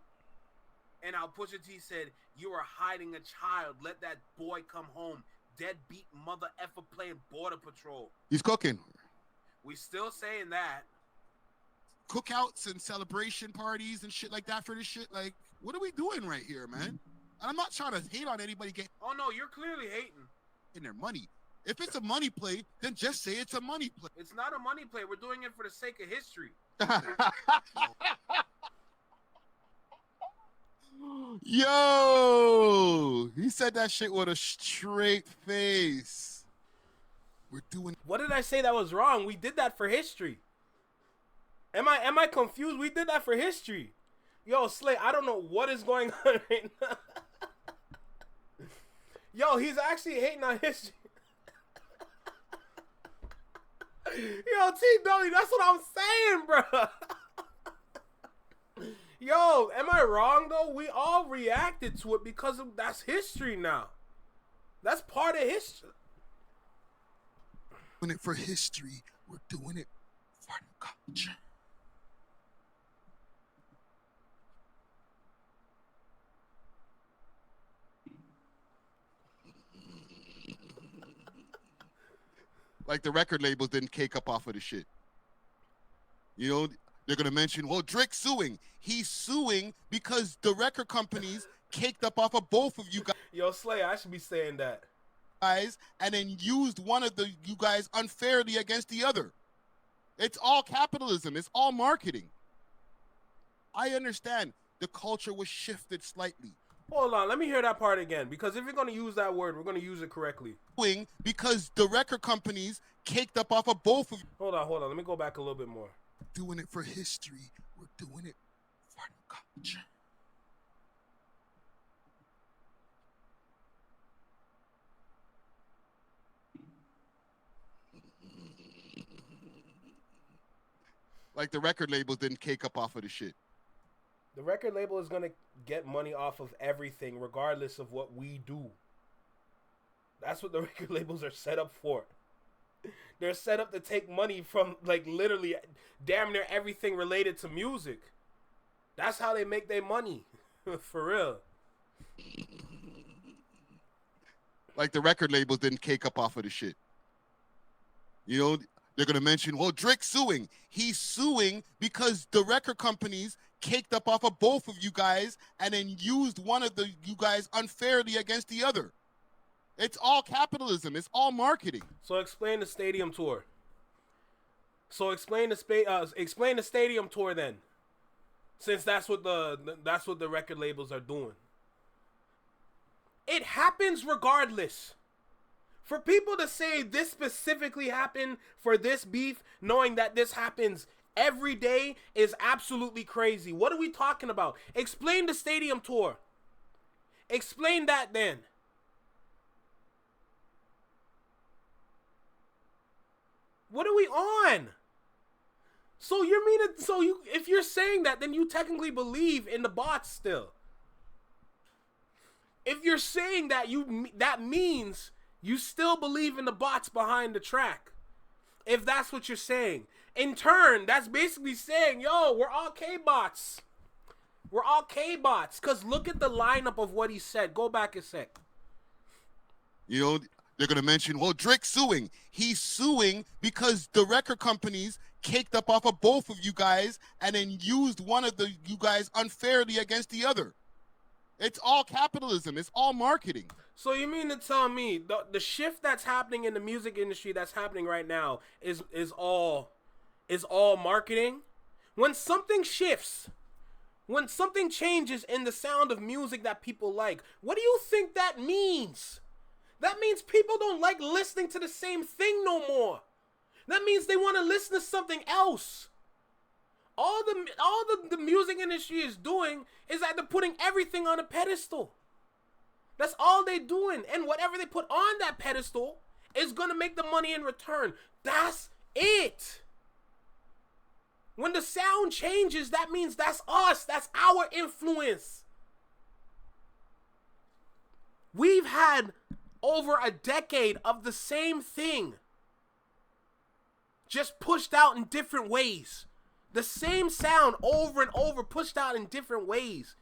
And how Pusha T said, you are hiding a child. Let that boy come home. Deadbeat mother effer playing Border Patrol. He's cooking. We still saying that. Cookouts and celebration parties and shit like that for this shit. Like, what are we doing right here, man? And I'm not trying to hate on anybody getting... Oh, no, you're clearly hating. ...in their money. If it's a money play, then just say it's a money play. It's not a money play. We're doing it for the sake of history. Yo! He said that shit with a straight face. We're doing... What did I say that was wrong? We did that for history. Am I confused? We did that for history. Yo, Slay, I don't know what is going on right now. Yo, he's actually hating on history. Yo, T-W, that's what I'm saying, bro. Yo, am I wrong, though? We all reacted to it because that's history now. That's part of history. Doing it for history. We're doing it for the culture. Like the record labels didn't cake up off of the shit. You know, they're going to mention, well, Drake's suing. He's suing because the record companies caked up off of both of you guys. Yo, Slay, I should be saying that. And then used one of you guys unfairly against the other. It's all capitalism. It's all marketing. I understand the culture was shifted slightly. Hold on, let me hear that part again. Because if you're going to use that word, we're going to use it correctly. Because the record companies caked up off of both of you. Hold on. Let me go back a little bit more. Doing it for history. We're doing it for the culture. Like the record labels didn't cake up off of the shit. The record label is going to get money off of everything, regardless of what we do. That's what the record labels are set up for. They're set up to take money from, like, literally damn near everything related to music. That's how they make their money. For real. Like the record labels didn't cake up off of the shit. You know, they're going to mention, well, Drake's suing. He's suing because the record companies caked up off of both of you guys and then used one of you guys unfairly against the other. It's all capitalism. It's all marketing. So explain the stadium tour. So explain the stadium tour then. Since that's what the record labels are doing. It happens regardless. For people to say this specifically happened for this beef, knowing that this happens every day, is absolutely crazy. What are we talking about? Explain the stadium tour. Explain that then. What are we on? So if you're saying that, then you technically believe in the bots still. If you're saying that, that means you still believe in the bots behind the track. If that's what you're saying. In turn, that's basically saying, yo, we're all K-bots. We're all K-bots. Because look at the lineup of what he said. Go back a sec. You know, they're going to mention, well, Drake's suing. He's suing because the record companies caked up off of both of you guys and then used one of you guys unfairly against the other. It's all capitalism. It's all marketing. So you mean to tell me the shift that's happening in the music industry that's happening right now is all marketing? When something shifts, when something changes in the sound of music that people like, what do you think that means? That means people don't like listening to the same thing no more. That means they want to listen to something else. All the music industry is doing is that they're putting everything on a pedestal. That's all they're doing. And whatever they put on that pedestal is going to make the money in return. That's it. When the sound changes, that means that's us. That's our influence. We've had over a decade of the same thing, just pushed out in different ways. The same sound over and over, pushed out in different ways.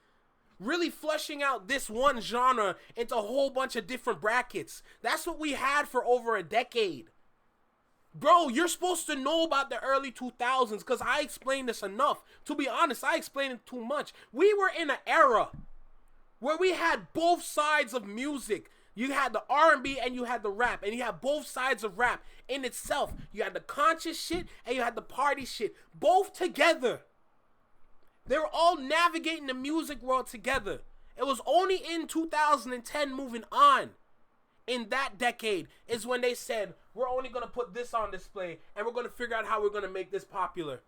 Really fleshing out this one genre into a whole bunch of different brackets. That's what we had for over a decade. Bro, you're supposed to know about the early 2000s because I explained this enough. To be honest, I explained it too much. We were in an era where we had both sides of music. You had the R&B and you had the rap. And you had both sides of rap in itself. You had the conscious shit and you had the party shit. Both together. They were all navigating the music world together. It was only in 2010 moving on. In that decade is when they said, we're only going to put this on display and we're going to figure out how we're going to make this popular.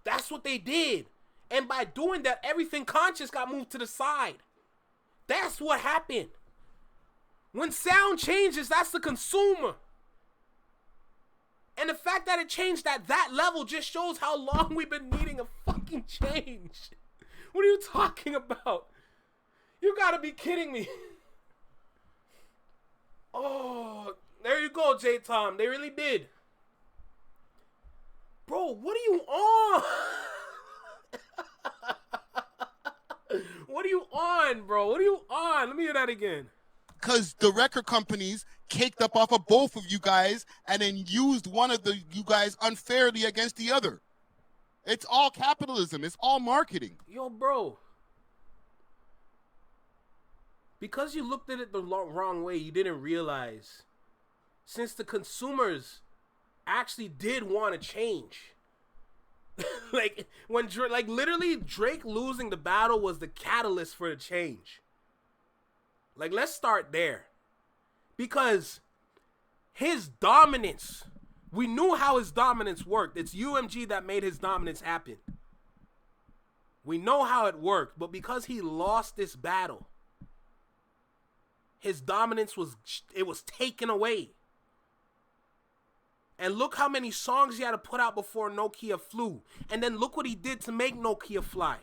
That's what they did. And by doing that, everything conscious got moved to the side. That's what happened. When sound changes, that's the consumer. And the fact that it changed at that level just shows how long we've been needing a fucking change. What are you talking about? You gotta be kidding me. Oh, there you go, J-Tom. They really did. Bro, what are you on? What are you on, bro? What are you on? Let me hear that again. Because the record companies caked up off of both of you guys and then used one of you guys unfairly against the other. It's all capitalism. It's all marketing. Yo, bro. Because you looked at it the wrong way, you didn't realize. Since the consumers actually did want to change. Literally Drake losing the battle was the catalyst for the change. Like, let's start there. Because his dominance, we knew how his dominance worked. It's UMG that made his dominance happen. We know how it worked, but because he lost this battle, his dominance was taken away. And look how many songs he had to put out before Nokia flew. And then look what he did to make Nokia fly.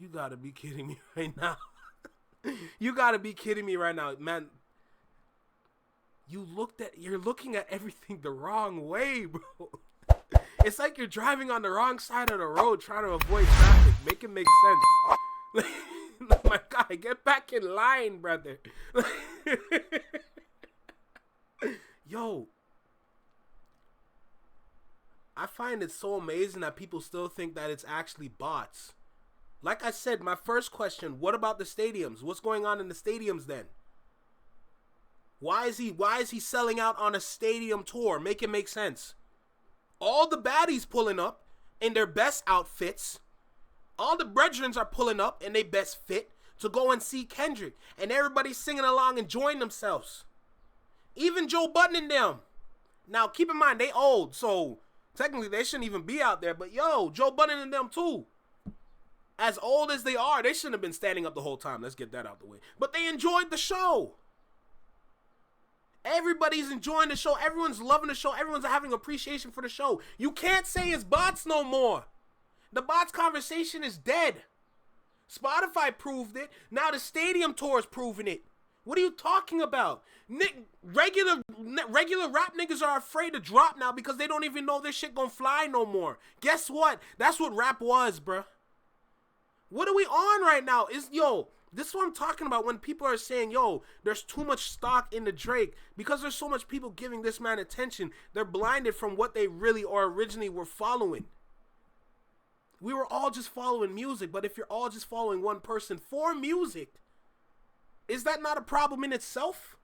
You gotta be kidding me right now. You gotta be kidding me right now, man. You're looking at everything the wrong way, bro. It's like you're driving on the wrong side of the road trying to avoid traffic. Make it make sense. My guy, get back in line, brother. Yo, I find it so amazing that people still think that it's actually bots. Like I said, my first question, what about the stadiums? What's going on in the stadiums then? Why is he selling out on a stadium tour? Make it make sense. All the baddies pulling up in their best outfits. All the brethrens are pulling up in their best fit to go and see Kendrick. And everybody's singing along, enjoying themselves. Even Joe Budden and them. Now, keep in mind, they old, so technically they shouldn't even be out there. But yo, Joe Budden and them too. As old as they are, they shouldn't have been standing up the whole time. Let's get that out the way. But they enjoyed the show. Everybody's enjoying the show. Everyone's loving the show. Everyone's having appreciation for the show. You can't say it's bots no more. The bots conversation is dead. Spotify proved it. Now the stadium tour is proving it. What are you talking about? Regular rap niggas are afraid to drop now because they don't even know their shit gonna fly no more. Guess what? That's what rap was, bruh. What are we on right now? This is what I'm talking about when people are saying, yo, there's too much stock in the Drake. Because there's so much people giving this man attention, they're blinded from what they really or originally were following. We were all just following music, but if you're all just following one person for music, is that not a problem in itself?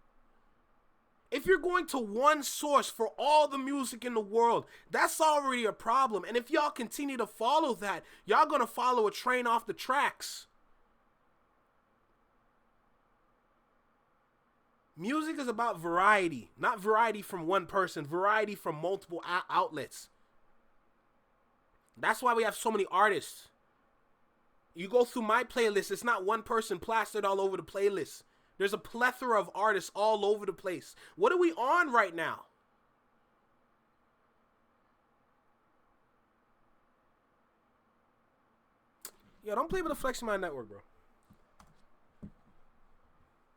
If you're going to one source for all the music in the world, that's already a problem. And if y'all continue to follow that, y'all gonna follow a train off the tracks. Music is about variety, not variety from one person, variety from multiple outlets. That's why we have so many artists. You go through my playlist, it's not one person plastered all over the playlist. There's a plethora of artists all over the place. What are we on right now? Yo, don't play with the Flex My Network, bro.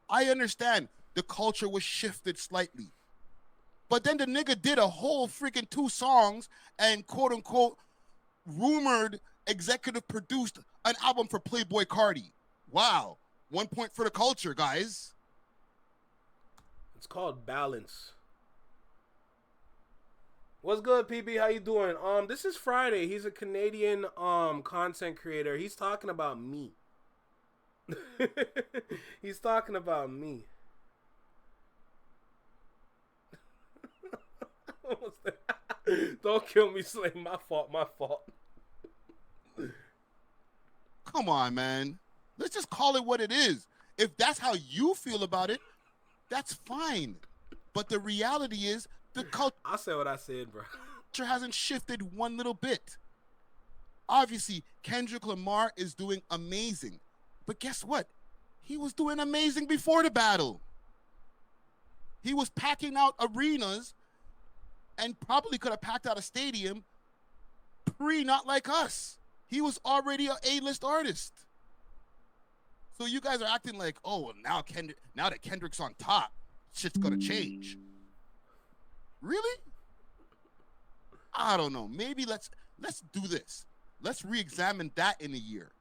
I understand the culture was shifted slightly. But then the nigga did a whole freaking 2 songs and quote unquote rumored executive produced an album for Playboi Carti. Wow. 1 point for the culture, guys. It's called balance. What's good, PB? How you doing? This is Friday. He's a Canadian content creator. He's talking about me. He's talking about me. Don't kill me, Slay. My fault. Come on, man. Let's just call it what it is. If that's how you feel about it, that's fine. But the reality is the culture. I said what I said, bro. Hasn't shifted one little bit. Obviously, Kendrick Lamar is doing amazing. But guess what? He was doing amazing before the battle. He was packing out arenas and probably could have packed out a stadium Not Like Us. He was already an A-list artist. So you guys are acting like, oh, now that Kendrick's on top, shit's gonna change. Really? I don't know. Maybe let's do this. Let's re-examine that in a year.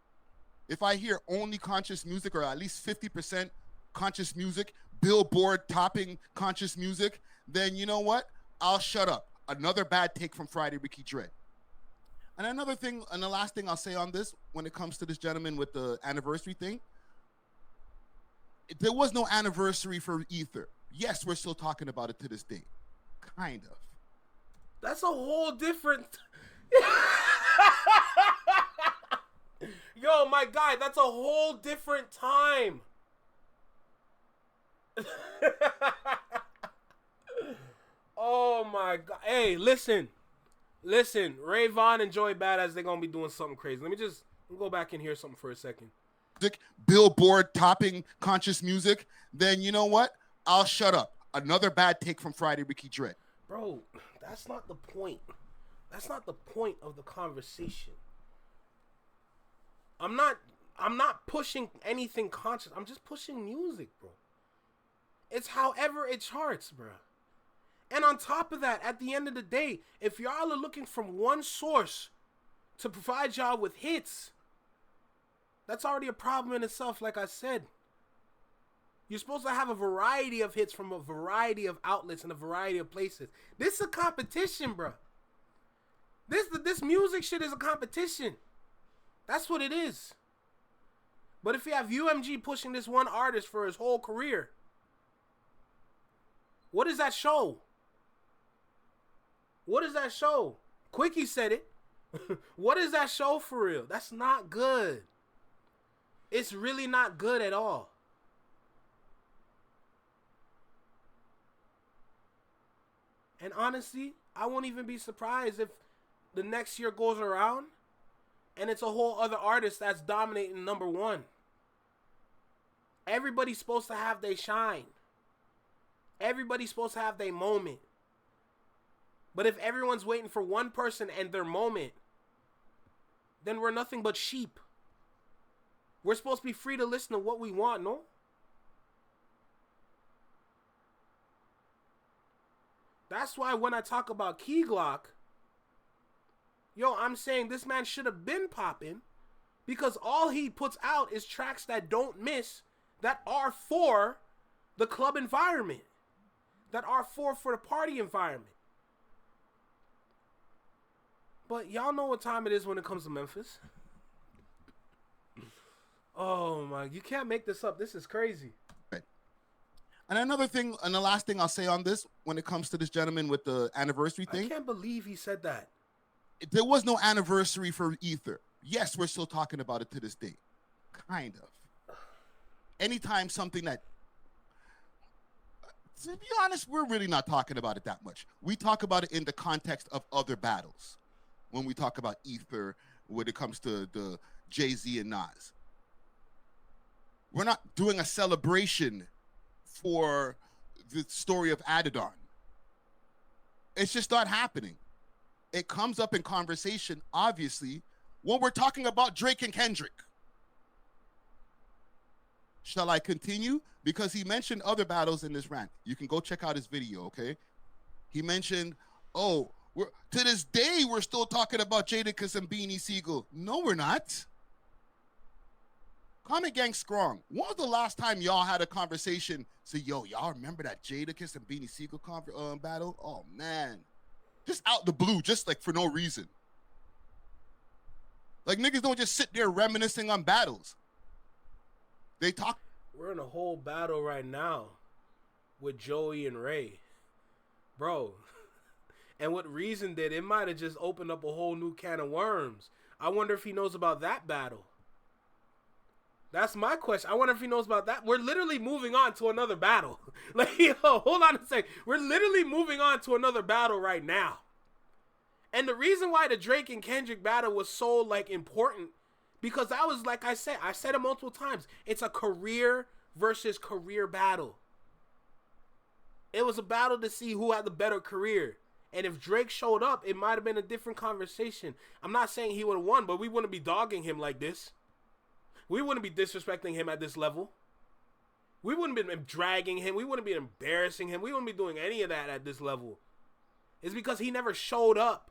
If I hear only conscious music, or at least 50% conscious music, Billboard topping conscious music, then you know what? I'll shut up. Another bad take from Friday Ricky Dread. And another thing, and the last thing I'll say on this, when it comes to this gentleman with the anniversary thing, there was no anniversary for Ether. Yes, we're still talking about it to this day. Kind of. That's a whole different... Yo, my guy, that's a whole different time. Oh, my God. Hey, listen. Ray Vaughn and Joey Badass, they're going to be doing something crazy. Let me go back and hear something for a second. Billboard topping conscious music, then you know what? I'll shut up. Another bad take from Friday Ricky Dread. Bro, that's not the point. That's not the point of the conversation. I'm not I'm not pushing anything conscious. I'm just pushing music, bro. It's however it charts, bro. And on top of that, at the end of the day, if y'all are looking from one source to provide y'all with hits, that's already a problem in itself, like I said. You're supposed to have a variety of hits from a variety of outlets and a variety of places. This is a competition, bro. This music shit is a competition. That's what it is. But if you have UMG pushing this one artist for his whole career, what does that show? What does that show? Quickie said it. What does that show for real? That's not good. It's really not good at all. And honestly, I won't even be surprised if the next year goes around and it's a whole other artist that's dominating number one. Everybody's supposed to have their shine. Everybody's supposed to have their moment. But if everyone's waiting for one person and their moment, then we're nothing but sheep. We're supposed to be free to listen to what we want, no? That's why when I talk about Key Glock, yo, I'm saying this man should have been popping because all he puts out is tracks that don't miss, that are for the club environment, that are for the party environment. But y'all know what time it is when it comes to Memphis. Oh my, you can't make this up. This is crazy. And another thing, and the last thing I'll say on this, when it comes to this gentleman with the anniversary thing. I can't believe he said that. There was no anniversary for Ether. Yes, we're still talking about it to this day. Kind of. Anytime something that, to be honest, we're really not talking about it that much. We talk about it in the context of other battles. When we talk about Ether, when it comes to the Jay-Z and Nas. We're not doing a celebration for the story of Adidon. It's just not happening. It comes up in conversation, obviously, when we're talking about Drake and Kendrick. Shall I continue? Because he mentioned other battles in this rant. You can go check out his video, okay? He mentioned, to this day, we're still talking about Jadakiss and Beanie Siegel. No, we're not. Comment Gang Strong. When was the last time y'all had a conversation? Say, yo, y'all remember that Jadakiss and Beanie Siegel battle? Oh, man. Just out the blue, just like for no reason. Like, niggas don't just sit there reminiscing on battles. They talk. We're in a whole battle right now with Joey and Ray. Bro. And what Reason did, it might have just opened up a whole new can of worms. I wonder if he knows about that battle. That's my question. I wonder if he knows about that. We're literally moving on to another battle. Like, yo, hold on a second. We're literally moving on to another battle right now. And the reason why the Drake and Kendrick battle was so, like, important, because that was, like I said it multiple times. It's a career versus career battle. It was a battle to see who had the better career. And if Drake showed up, it might have been a different conversation. I'm not saying he would have won, but we wouldn't be dogging him like this. We wouldn't be disrespecting him at this level. We wouldn't be dragging him. We wouldn't be embarrassing him. We wouldn't be doing any of that at this level. It's because he never showed up.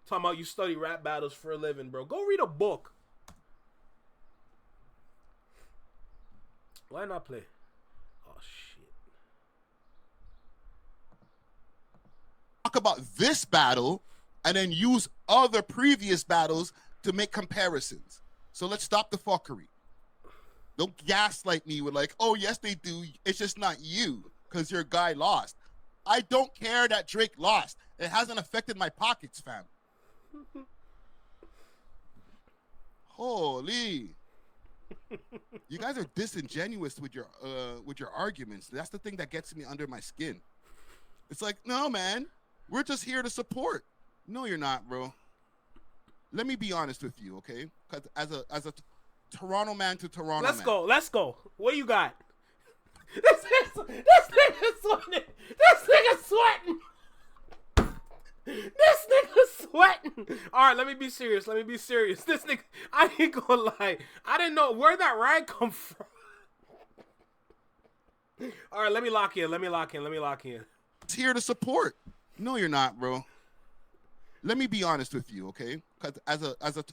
Talking about you study rap battles for a living, bro. Go read a book. Why not play? Oh, shit. Talk about this battle and then use other previous battles to make comparisons. So let's stop the fuckery. Don't gaslight me with like, oh, yes, they do. It's just not you because your guy lost. I don't care that Drake lost. It hasn't affected my pockets, fam. Holy. You guys are disingenuous with your arguments. That's the thing that gets me under my skin. It's like, no, man. We're just here to support. No, you're not, bro. Let me be honest with you, okay? Because as a Toronto man to Toronto Let's man. Let's go. What do you got? This nigga sweating. This nigga sweating. What? All right, let me be serious. Let me be serious. This nigga, I ain't gonna lie. I didn't know where that rag come from. All right, let me lock in. Let me lock in. It's here to support. No, you're not, bro. Let me be honest with you, okay? Because as a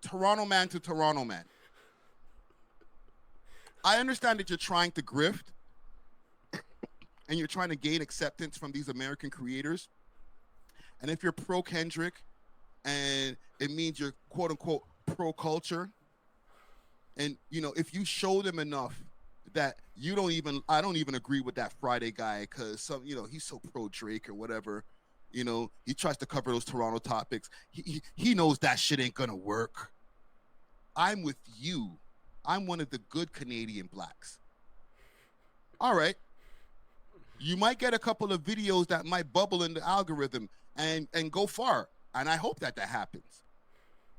Toronto man to Toronto man, I understand that you're trying to grift and you're trying to gain acceptance from these American creators. And if you're pro Kendrick and it means you're quote unquote pro culture, and if you show them enough that I don't even agree with that Friday guy because he's so pro Drake or whatever. He tries to cover those Toronto topics. He knows that shit ain't gonna work. I'm with you. I'm one of the good Canadian blacks. All right. You might get a couple of videos that might bubble in the algorithm and go far. And I hope that happens.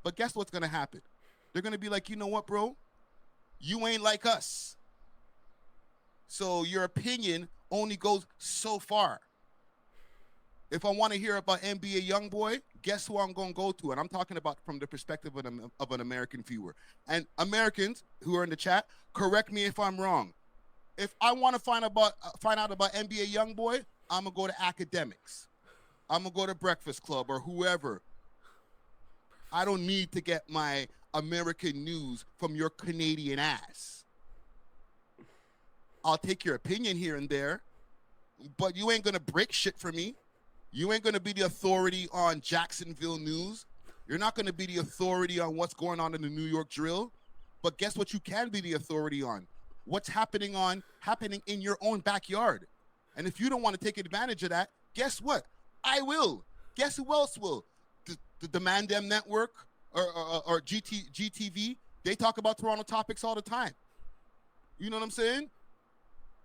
But guess what's gonna happen? They're gonna be like, you know what, bro? You ain't like us. So your opinion only goes so far. If I want to hear about NBA Youngboy, guess who I'm going to go to? And I'm talking about from the perspective of an American viewer. And Americans who are in the chat, correct me if I'm wrong. If I want to find out about NBA Youngboy, I'm going to go to academics. I'm going to go to Breakfast Club or whoever. I don't need to get my American news from your Canadian ass. I'll take your opinion here and there, but you ain't going to break shit for me. You ain't going to be the authority on Jacksonville news. You're not going to be the authority on what's going on in the New York drill. But guess what you can be the authority on? What's happening in your own backyard. And if you don't want to take advantage of that, guess what? I will. Guess who else will? The Demand Dem Network or GTV, they talk about Toronto topics all the time. You know what I'm saying?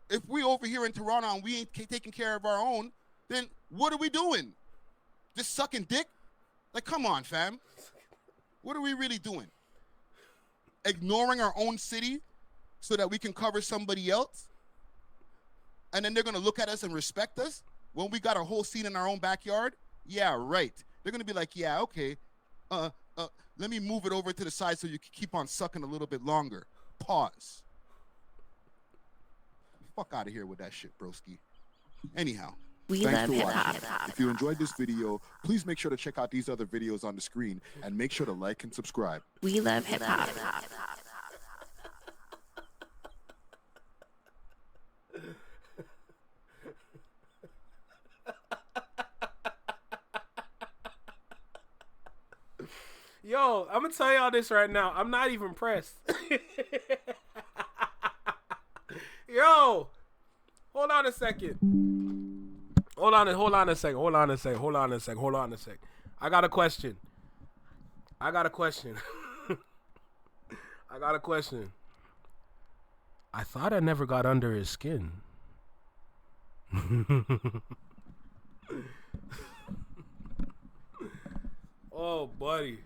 If we over here in Toronto and we ain't taking care of our own, then what are we doing? Just sucking dick? Like, come on, fam. What are we really doing? Ignoring our own city so that we can cover somebody else? And then they're going to look at us and respect us when we got a whole scene in our own backyard? Yeah, right. They're going to be like, yeah, okay. Let me move it over to the side so you can keep on sucking a little bit longer. Pause. Fuck out of here with that shit, broski. Anyhow. We Thanks love for hip watching. hop. If you enjoyed this video, please make sure to check out these other videos on the screen and make sure to like and subscribe. We love hip hop. Yo, I'm gonna tell y'all this right now. I'm not even pressed. Yo, hold on a second. Hold on a second. I got a question. I thought I never got under his skin. Oh, buddy.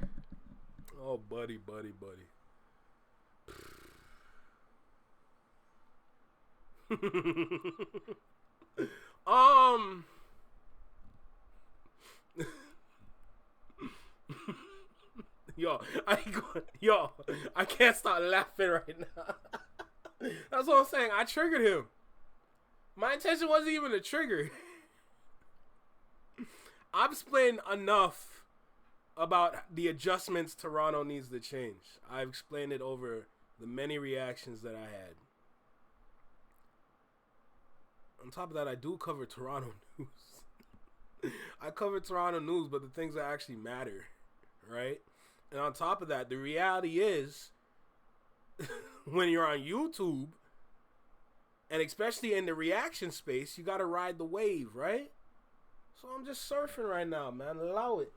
I can't stop laughing right now. That's what I'm saying. I triggered him. My intention wasn't even a trigger. I've explained enough about the adjustments Toronto needs to change. I've explained it over the many reactions that I had. On top of that, I do cover Toronto news. I cover Toronto news, but the things that actually matter, right? And on top of that, the reality is, when you're on YouTube, and especially in the reaction space, you got to ride the wave, right? So I'm just surfing right now, man. Allow it.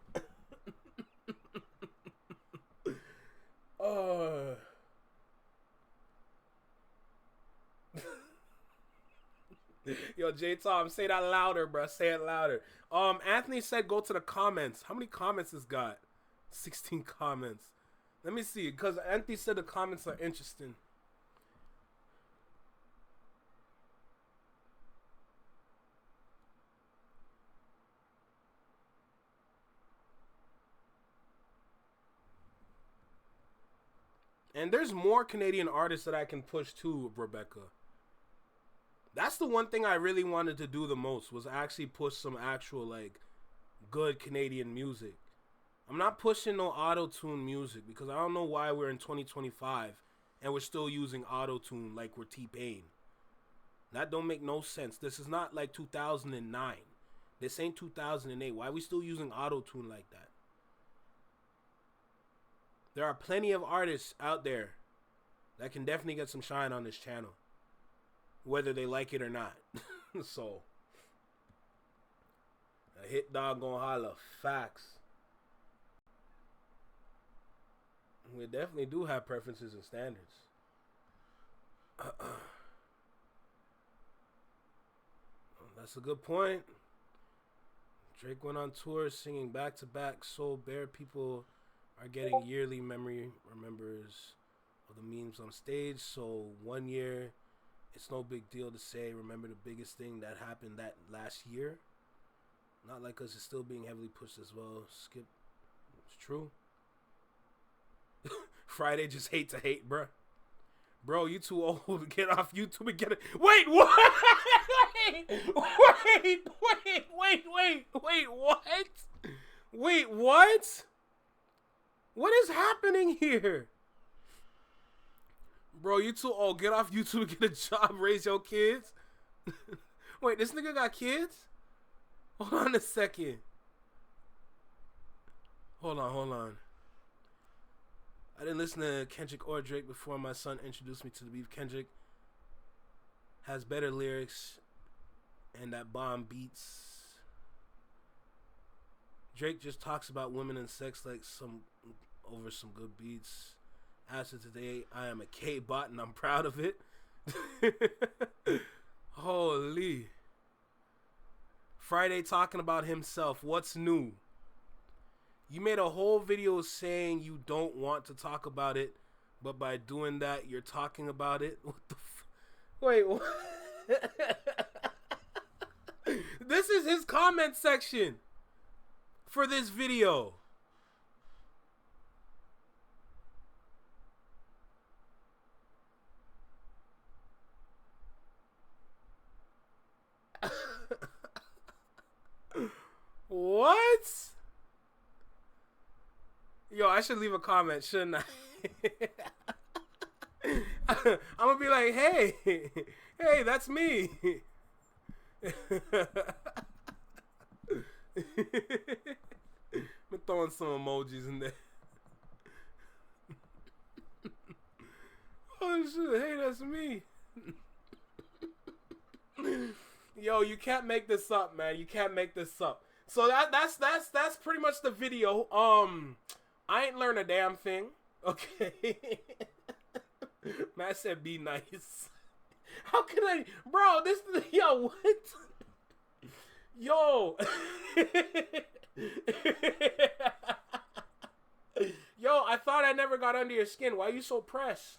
Yo, J Tom, say that louder, bro. Say it louder. Anthony said go to the comments. How many comments this got? 16 comments. Let me see, because Anthony said the comments are interesting. And there's more Canadian artists that I can push too, Rebecca. That's the one thing I really wanted to do the most, was actually push some actual, like, good Canadian music. I'm not pushing no auto-tune music because I don't know why we're in 2025 and we're still using auto-tune like we're T-Pain. That don't make no sense. This is not like 2009. This ain't 2008. Why are we still using auto-tune like that? There are plenty of artists out there that can definitely get some shine on this channel, whether they like it or not. So, a hit dog gonna holla. Facts. We definitely do have preferences and standards. That's a good point. Drake went on tour singing back-to-back So Bare people are getting yearly memory remembers of the memes on stage. So 1 year, it's no big deal to say remember the biggest thing that happened that last year. Not like us, it's still being heavily pushed as well. Skip. It's true. Friday just hate to hate, bruh. Bro, you too old to get off YouTube and get it. Wait, what? Wait, what? Wait, what? What is happening here? Bro, you too old. Get off YouTube and get a job, raise your kids. Wait, this nigga got kids? Hold on a second. Hold on. I didn't listen to Kendrick or Drake before my son introduced me to the beef. Kendrick has better lyrics and that bomb beats. Drake just talks about women and sex like over some good beats. As of today, I am a K-bot and I'm proud of it. Holy. Friday talking about himself. What's new? You made a whole video saying you don't want to talk about it, but by doing that, you're talking about it. What the Wait, what? This is his comment section for this video. What? Yo, I should leave a comment, shouldn't I? I'm gonna be like, hey, that's me. I'm throwing some emojis in there. Oh shit, hey, that's me. Yo, you can't make this up, man. You can't make this up. So that's pretty much the video. I ain't learned a damn thing. Okay. Man said be nice. How can I, bro? Yo, what? Yo. Yo, I thought I never got under your skin. Why are you so pressed?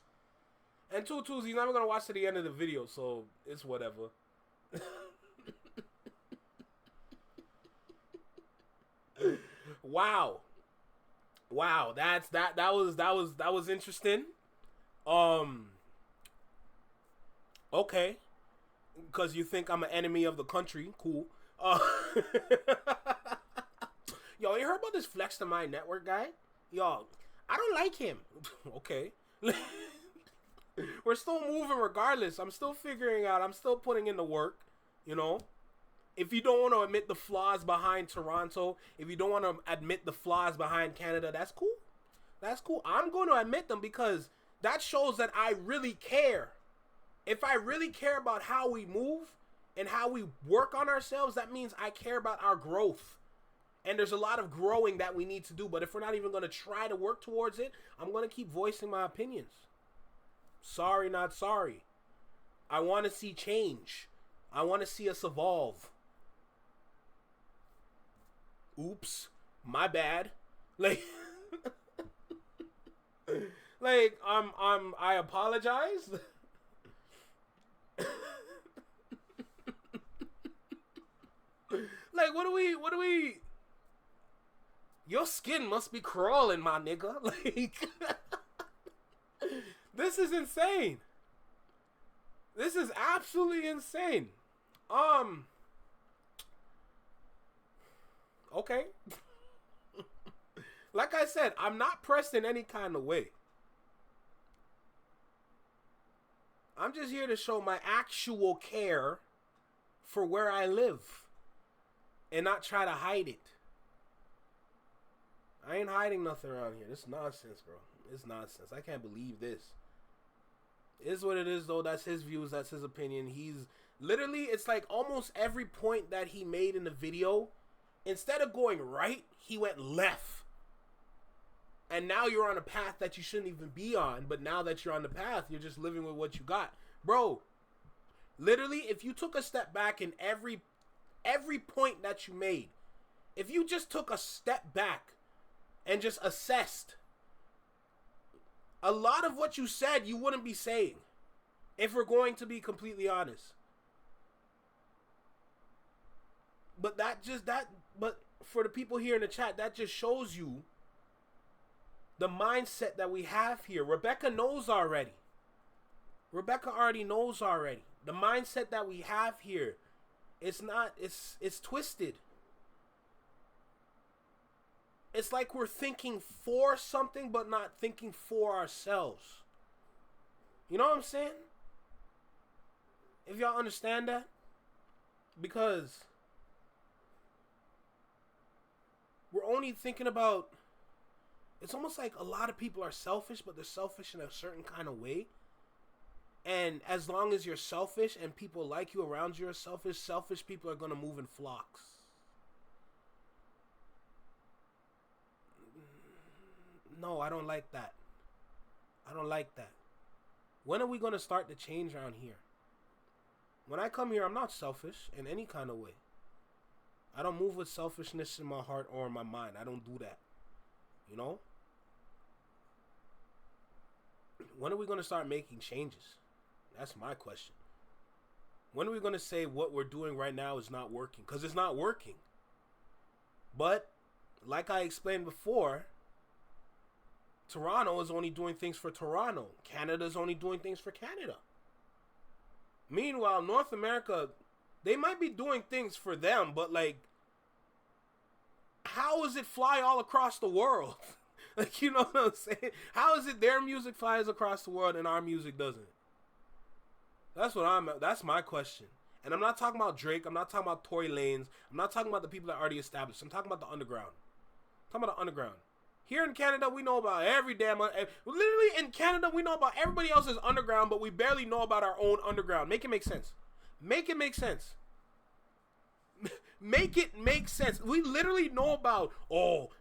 And two twos, he's never gonna watch to the end of the video, so it's whatever. Wow, that was interesting. Okay, because you think I'm an enemy of the country, cool. Yo, you heard about this Flex to My Network guy? Yo, I don't like him. Okay. We're still moving regardless. I'm still figuring out. I'm still putting in the work, you know. If you don't want to admit the flaws behind Toronto, if you don't want to admit the flaws behind Canada, that's cool. That's cool. I'm going to admit them because that shows that I really care. If I really care about how we move and how we work on ourselves, that means I care about our growth. And there's a lot of growing that we need to do. But if we're not even going to try to work towards it, I'm going to keep voicing my opinions. Sorry, not sorry. I want to see change. I want to see us evolve. Oops, my bad. Like, I apologize. Like, what do we? Your skin must be crawling, my nigga. Like, This is insane. This is absolutely insane. Okay. Like I said, I'm not pressed in any kind of way. I'm just here to show my actual care for where I live and not try to hide it. I ain't hiding nothing around here. This is nonsense, bro. It's nonsense. I can't believe this. It is what it is, though. That's his views. That's his opinion. He's literally, it's like almost every point that he made in the video, instead of going right, he went left. And now you're on a path that you shouldn't even be on. But now that you're on the path, you're just living with what you got. Bro, literally, if you took a step back in every point that you made, if you just took a step back and just assessed, a lot of what you said, you wouldn't be saying. If we're going to be completely honest. But but for the people here in the chat, that just shows you the mindset that we have here. Rebecca knows already. Rebecca already knows already. The mindset that we have here, it's twisted. It's like we're thinking for something, but not thinking for ourselves. You know what I'm saying? If y'all understand that. Because we're only thinking about, it's almost like a lot of people are selfish, but they're selfish in a certain kind of way. And as long as you're selfish and people like you around you are selfish people are going to move in flocks. No, I don't like that. I don't like that. When are we going to start the change around here? When I come here, I'm not selfish in any kind of way. I don't move with selfishness in my heart or in my mind. I don't do that. You know? When are we going to start making changes? That's my question. When are we going to say what we're doing right now is not working? Because it's not working. But, like I explained before, Toronto is only doing things for Toronto. Canada is only doing things for Canada. Meanwhile, North America, they might be doing things for them, but like, how is it fly all across the world? Like, you know what I'm saying? How is it their music flies across the world and our music doesn't? That's my question. And I'm not talking about Drake. I'm not talking about Tory Lanez. I'm not talking about the people that are already established. I'm talking about the underground. I'm talking about the underground. Here in Canada, we know about literally in Canada, we know about everybody else's underground, but we barely know about our own underground. Make it make sense. Make it make sense. Make it make sense. We literally know about,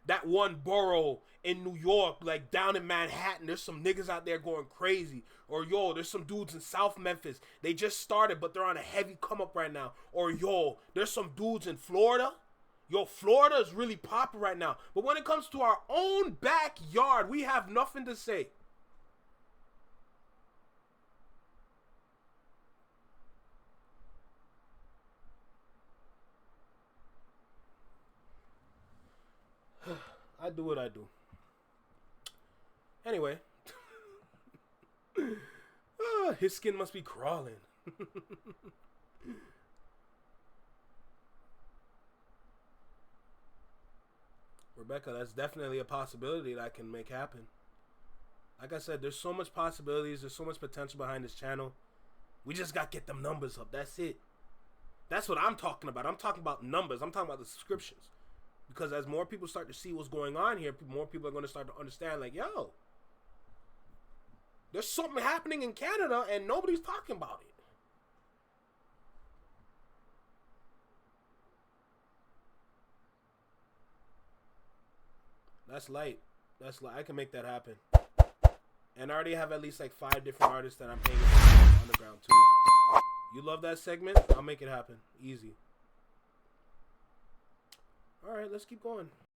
that one borough in New York, like down in Manhattan, there's some niggas out there going crazy. Or, there's some dudes in South Memphis. They just started, but they're on a heavy come up right now. Or, there's some dudes in Florida. Florida is really popping right now. But when it comes to our own backyard, we have nothing to say. I do what I do. Anyway. His skin must be crawling. Rebecca, that's definitely a possibility that I can make happen. Like I said, there's so much possibilities. There's so much potential behind this channel. We just got to get them numbers up. That's it. That's what I'm talking about. I'm talking about numbers. I'm talking about the subscriptions. Because as more people start to see what's going on here, more people are going to start to understand, like, there's something happening in Canada and nobody's talking about it. That's light. That's light. I can make that happen. And I already have at least like 5 different artists that I'm paying attention to underground too. You love that segment? I'll make it happen. Easy. Alright, let's keep going.